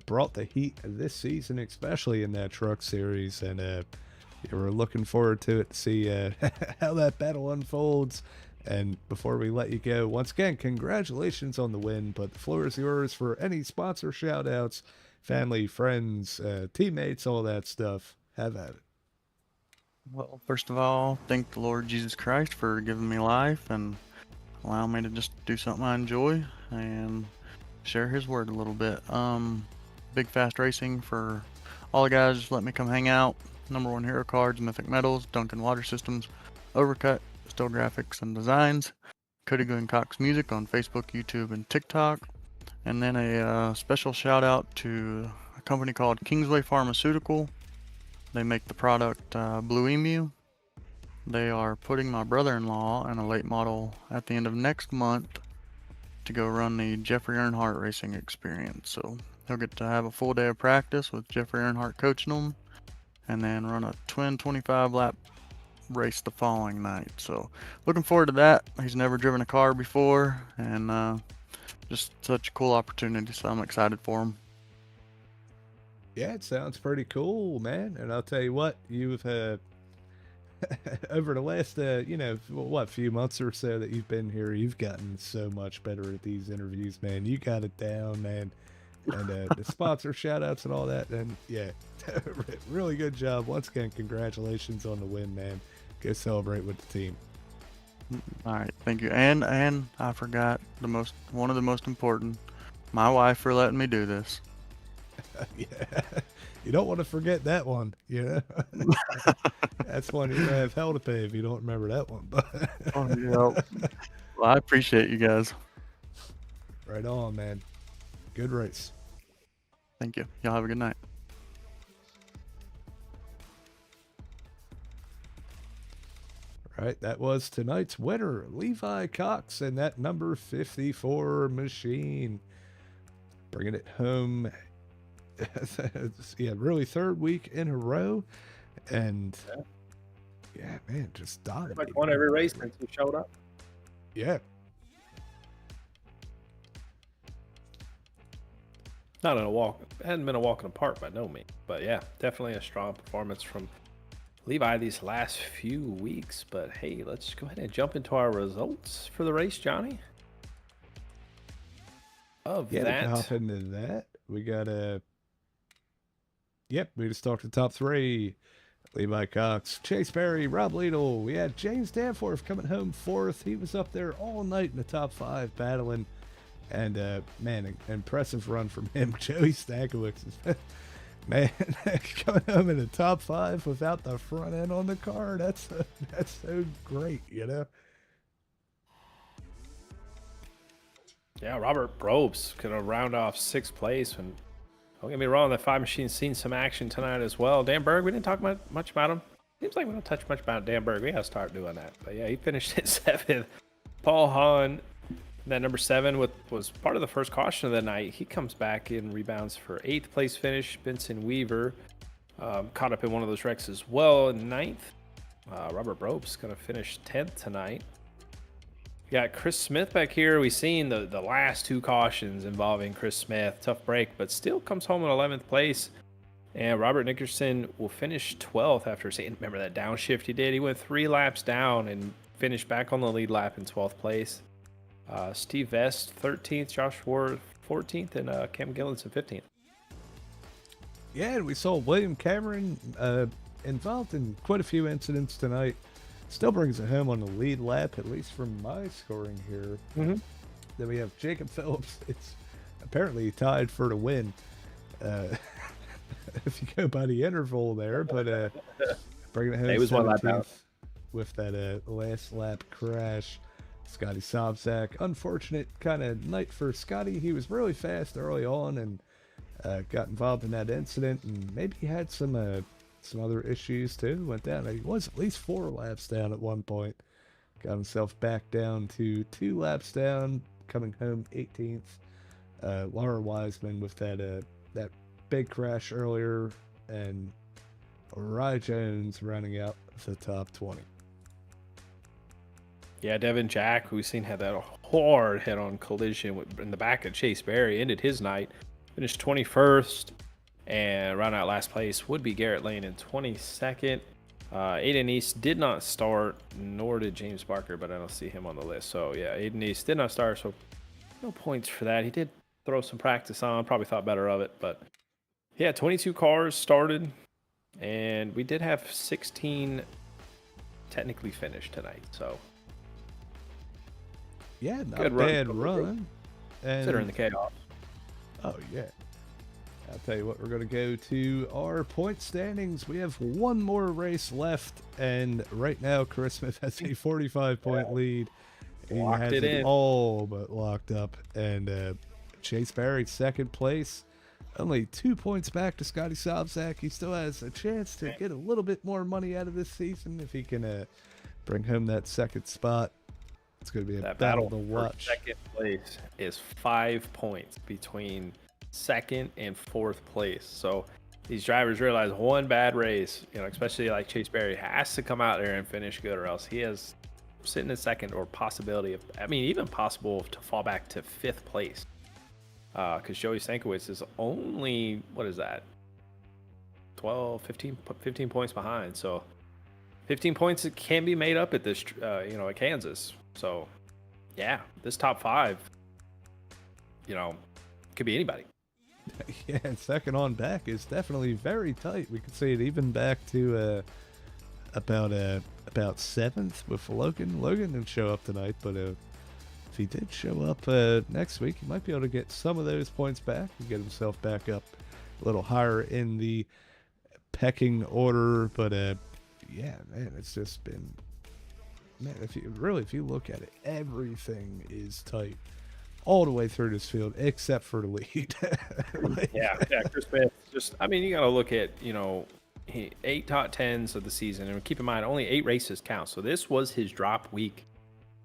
brought the heat this season, especially in that truck series, and we're looking forward to it to see how that battle unfolds. And before we let you go, once again, congratulations on the win, but the floor is yours for any sponsor shout outs, family, friends, teammates, all that stuff. Have at it. Well, first of all, thank the Lord Jesus Christ for giving me life and allowing me to just do something I enjoy and share his word a little bit. Big Fast Racing for all the guys, just let me come hang out. #1 Hero Cards, Mythic Metals, Duncan Water Systems, Overcut, Still Graphics and Designs, Cody Glenn Cox Music on Facebook, YouTube, and TikTok. And then a special shout out to a company called Kingsway Pharmaceutical. They make the product Blue Emu. They are putting my brother-in-law in a late model at the end of next month to go run the Jeffrey Earnhardt Racing Experience. So he'll get to have a full day of practice with Jeffrey Earnhardt coaching him, and then run a twin 25-lap race the following night. So looking forward to that. He's never driven a car before, and just such a cool opportunity, so I'm excited for him. Yeah, it sounds pretty cool, man. And I'll tell you what, you've over the last few months or so that you've been here, you've gotten so much better at these interviews, man. You got it down, man. And the sponsor shout outs and all that, and yeah, really good job. Once again, congratulations on the win, man. Go celebrate with the team. All right, thank you. And I forgot one of the most important, my wife for letting me do this. Yeah, you don't want to forget that one, you know. That's one you're gonna have hell to pay if you don't remember that one. But Oh, yeah. Well, I appreciate you guys. right on, man. Good race. Thank you. Y'all have a good night. right, that was tonight's winner, Levi Cox, and that number 54 machine. Bringing it home. Yeah, really third week in a row. And yeah, man, just dominating. Like won every race since he showed up. Yeah. Not in a walk. It hadn't been a walk in the park by no means. But yeah, definitely a strong performance from Levi these last few weeks. But hey, let's go ahead and jump into our results for the race, Johnny. Yeah, we can hop into that. We got yep, we just talked the top three. Levi Cox, Chase Berry, Rob Lidl. We had James Danforth coming home fourth. He was up there all night in the top five battling. And man, impressive run from him. Joey Stankiewicz is man coming home in the top five without the front end on the car. That's so great, you know. Yeah, Robert Probst gonna round off sixth place. And don't get me wrong, the five machine's seen some action tonight as well. Dan Berg, we didn't talk much about him. Seems like we don't touch much about Dan Berg. We gotta start doing that. But yeah, he finished at seventh. Paul Hahn, that number 7 was part of the first caution of the night. He comes back and rebounds for 8th place finish. Benson Weaver caught up in one of those wrecks as well in 9th. Robert Probst going to finish 10th tonight. We got Chris Smith back here. We've seen the last two cautions involving Chris Smith. Tough break, but still comes home in 11th place. And Robert Nickerson will finish 12th after seeing, remember that downshift he did? He went 3 laps down and finished back on the lead lap in 12th place. Steve Vest 13th, Josh Ward 14th, and Cam Gillenson 15th. Yeah, and we saw William Cameron involved in quite a few incidents tonight. Still brings it home on the lead lap, at least from my scoring here. Mm-hmm. Then we have Jacob Phillips. It's apparently tied for the win. If you go by the interval there, but bringing it home he was 1 lap 17th out with that last lap crash. Scottie Sobczak, unfortunate kind of night for Scottie. He was really fast early on and got involved in that incident, and maybe he had some other issues too. Went down. He was at least 4 laps down at one point. Got himself back down to 2 laps down, coming home 18th. Laura Wiseman with that big crash earlier, and Rye Jones rounding out the top 20. Yeah, Devin Jack, we've seen had that hard head-on collision in the back of Chase Berry, ended his night, finished 21st, and round out last place would be Garrett Lane in 22nd. Aiden East did not start, nor did James Barker, but I don't see him on the list. So yeah, Aiden East did not start, so no points for that. He did throw some practice on, probably thought better of it, but yeah, 22 cars started, and we did have 16 technically finished tonight, so yeah, not good a bad run. Considering the chaos. Oh, yeah. I'll tell you what, we're going to go to our point standings. We have one more race left, and right now, Chris Smith has a 45-point lead. He has it all but locked up. And Chase Berry, second place. Only 2 points back to Scottie Sobczak. He still has a chance to get a little bit more money out of this season if he can bring home that second spot. It's going to be a battle to watch. Second place is 5 points between second and fourth place. So these drivers realize one bad race, especially like Chase Berry, has to come out there and finish good, or else he is sitting in second, or possibility of, even possible to fall back to 5th place. Because Joey Stankiewicz is only, 12, 15 points behind. So 15 points can be made up at this, at Kansas. So, yeah, this top 5, could be anybody. Yeah, and second on back is definitely very tight. We could see it even back to about 7th with Logan. Logan didn't show up tonight, but if he did show up next week, he might be able to get some of those points back and get himself back up a little higher in the pecking order. But yeah, man, it's just been, man, if you look at it, everything is tight all the way through this field except for the lead. Yeah, Chris Smith. Just, you got to look at, 8 top 10s of the season. And keep in mind, only 8 races count. So this was his drop week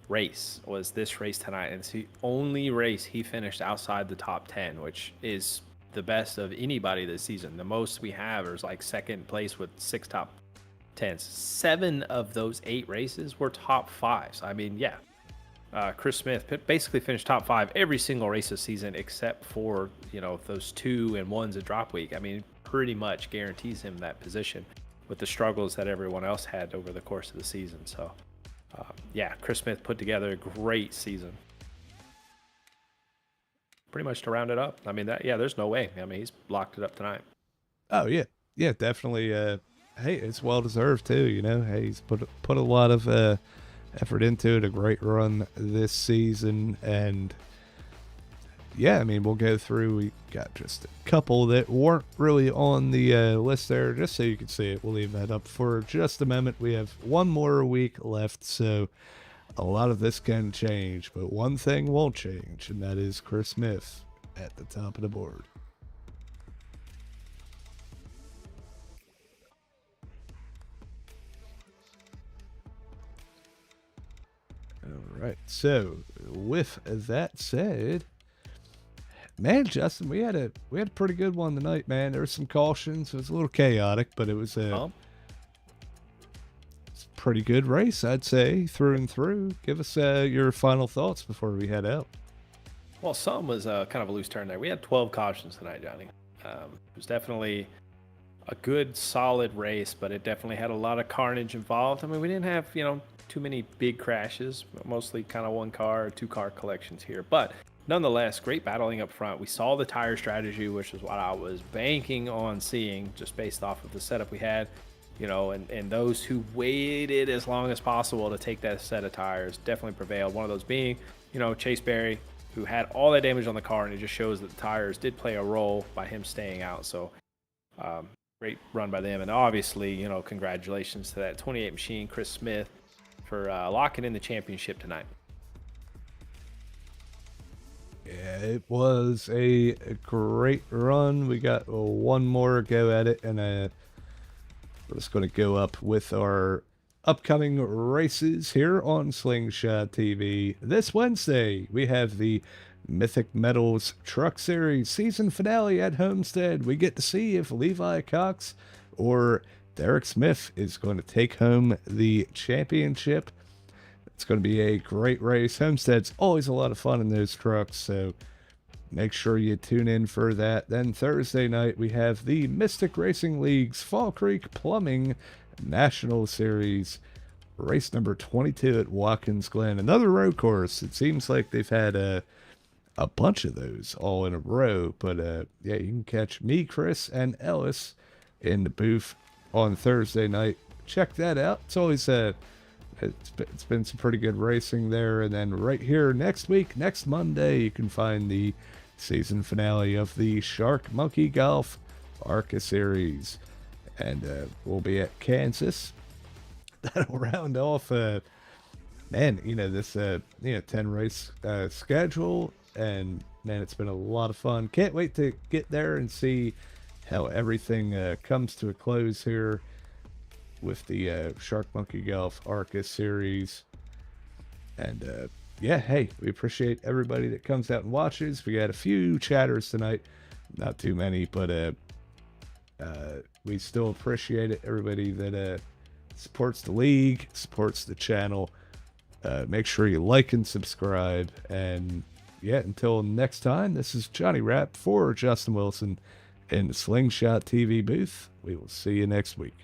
race, was this race tonight. And it's the only race he finished outside the top 10, which is the best of anybody this season. The most we have is like second place with 6 top 10s. 7 of those 8 races were top 5s. I mean, yeah. Chris Smith basically finished top 5 every single race this season except for, those 2 and 1s a drop week. I mean, pretty much guarantees him that position with the struggles that everyone else had over the course of the season. So, yeah, Chris Smith put together a great season. Pretty much to round it up. I mean, there's no way. I mean, he's locked it up tonight. Oh, yeah. Yeah, definitely. Hey, it's well-deserved, too, Hey, he's put a lot of effort into it, a great run this season, and yeah, I mean, we'll go through. We got just a couple that weren't really on the list there, just so you can see it. We'll leave that up for just a moment. We have one more week left, so a lot of this can change, but one thing won't change, and that is Chris Smith at the top of the board. All right, so with that said, man, Justin, we had a pretty good one tonight, man. There were some cautions. It was a little chaotic, but it was it's a pretty good race, I'd say, through and through. Give us your final thoughts before we head out. Well, some was kind of a loose turn there. We had 12 cautions tonight, Johnny. It was definitely a good, solid race, but it definitely had a lot of carnage involved. I mean, we didn't have, too many big crashes, mostly kind of 1-car or 2-car collections here. But nonetheless, great battling up front. We saw the tire strategy, which is what I was banking on seeing just based off of the setup we had, and those who waited as long as possible to take that set of tires definitely prevailed. One of those being, Chase Berry, who had all that damage on the car, and it just shows that the tires did play a role by him staying out. So great run by them. And obviously, congratulations to that 28 machine, Chris Smith, for locking in the championship tonight. Yeah, it was a great run. We got one more go at it, and we're just going to go up with our upcoming races here on Slingshot TV. This Wednesday, we have the Mythic Metals Truck Series season finale at Homestead. We get to see if Levi Cox or Derek Smith is going to take home the championship. It's going to be a great race. Homestead's always a lot of fun in those trucks, so make sure you tune in for that. Then Thursday night, we have the Mystic Racing League's Fall Creek Plumbing National Series, race number 22 at Watkins Glen. Another road course. It seems like they've had a bunch of those all in a row, but yeah, you can catch me, Chris, and Ellis in the booth on Thursday night. Check that out. It's always it's been some pretty good racing there. And then right here next week, next Monday, you can find the season finale of the Shark Monkey Golf ARCA Series, and we'll be at Kansas. That'll round off this 10 race schedule, and man, it's been a lot of fun. Can't wait to get there and see how everything comes to a close here with the Shark Monkey Golf ARCA Series. And yeah, hey, we appreciate everybody that comes out and watches. We got a few chatters tonight, not too many, but we still appreciate it. Everybody that supports the league, supports the channel. Make sure you like and subscribe. And yeah, until next time, this is Johnny Rapp for Justin Wilson in the Slingshot TV booth. We will see you next week.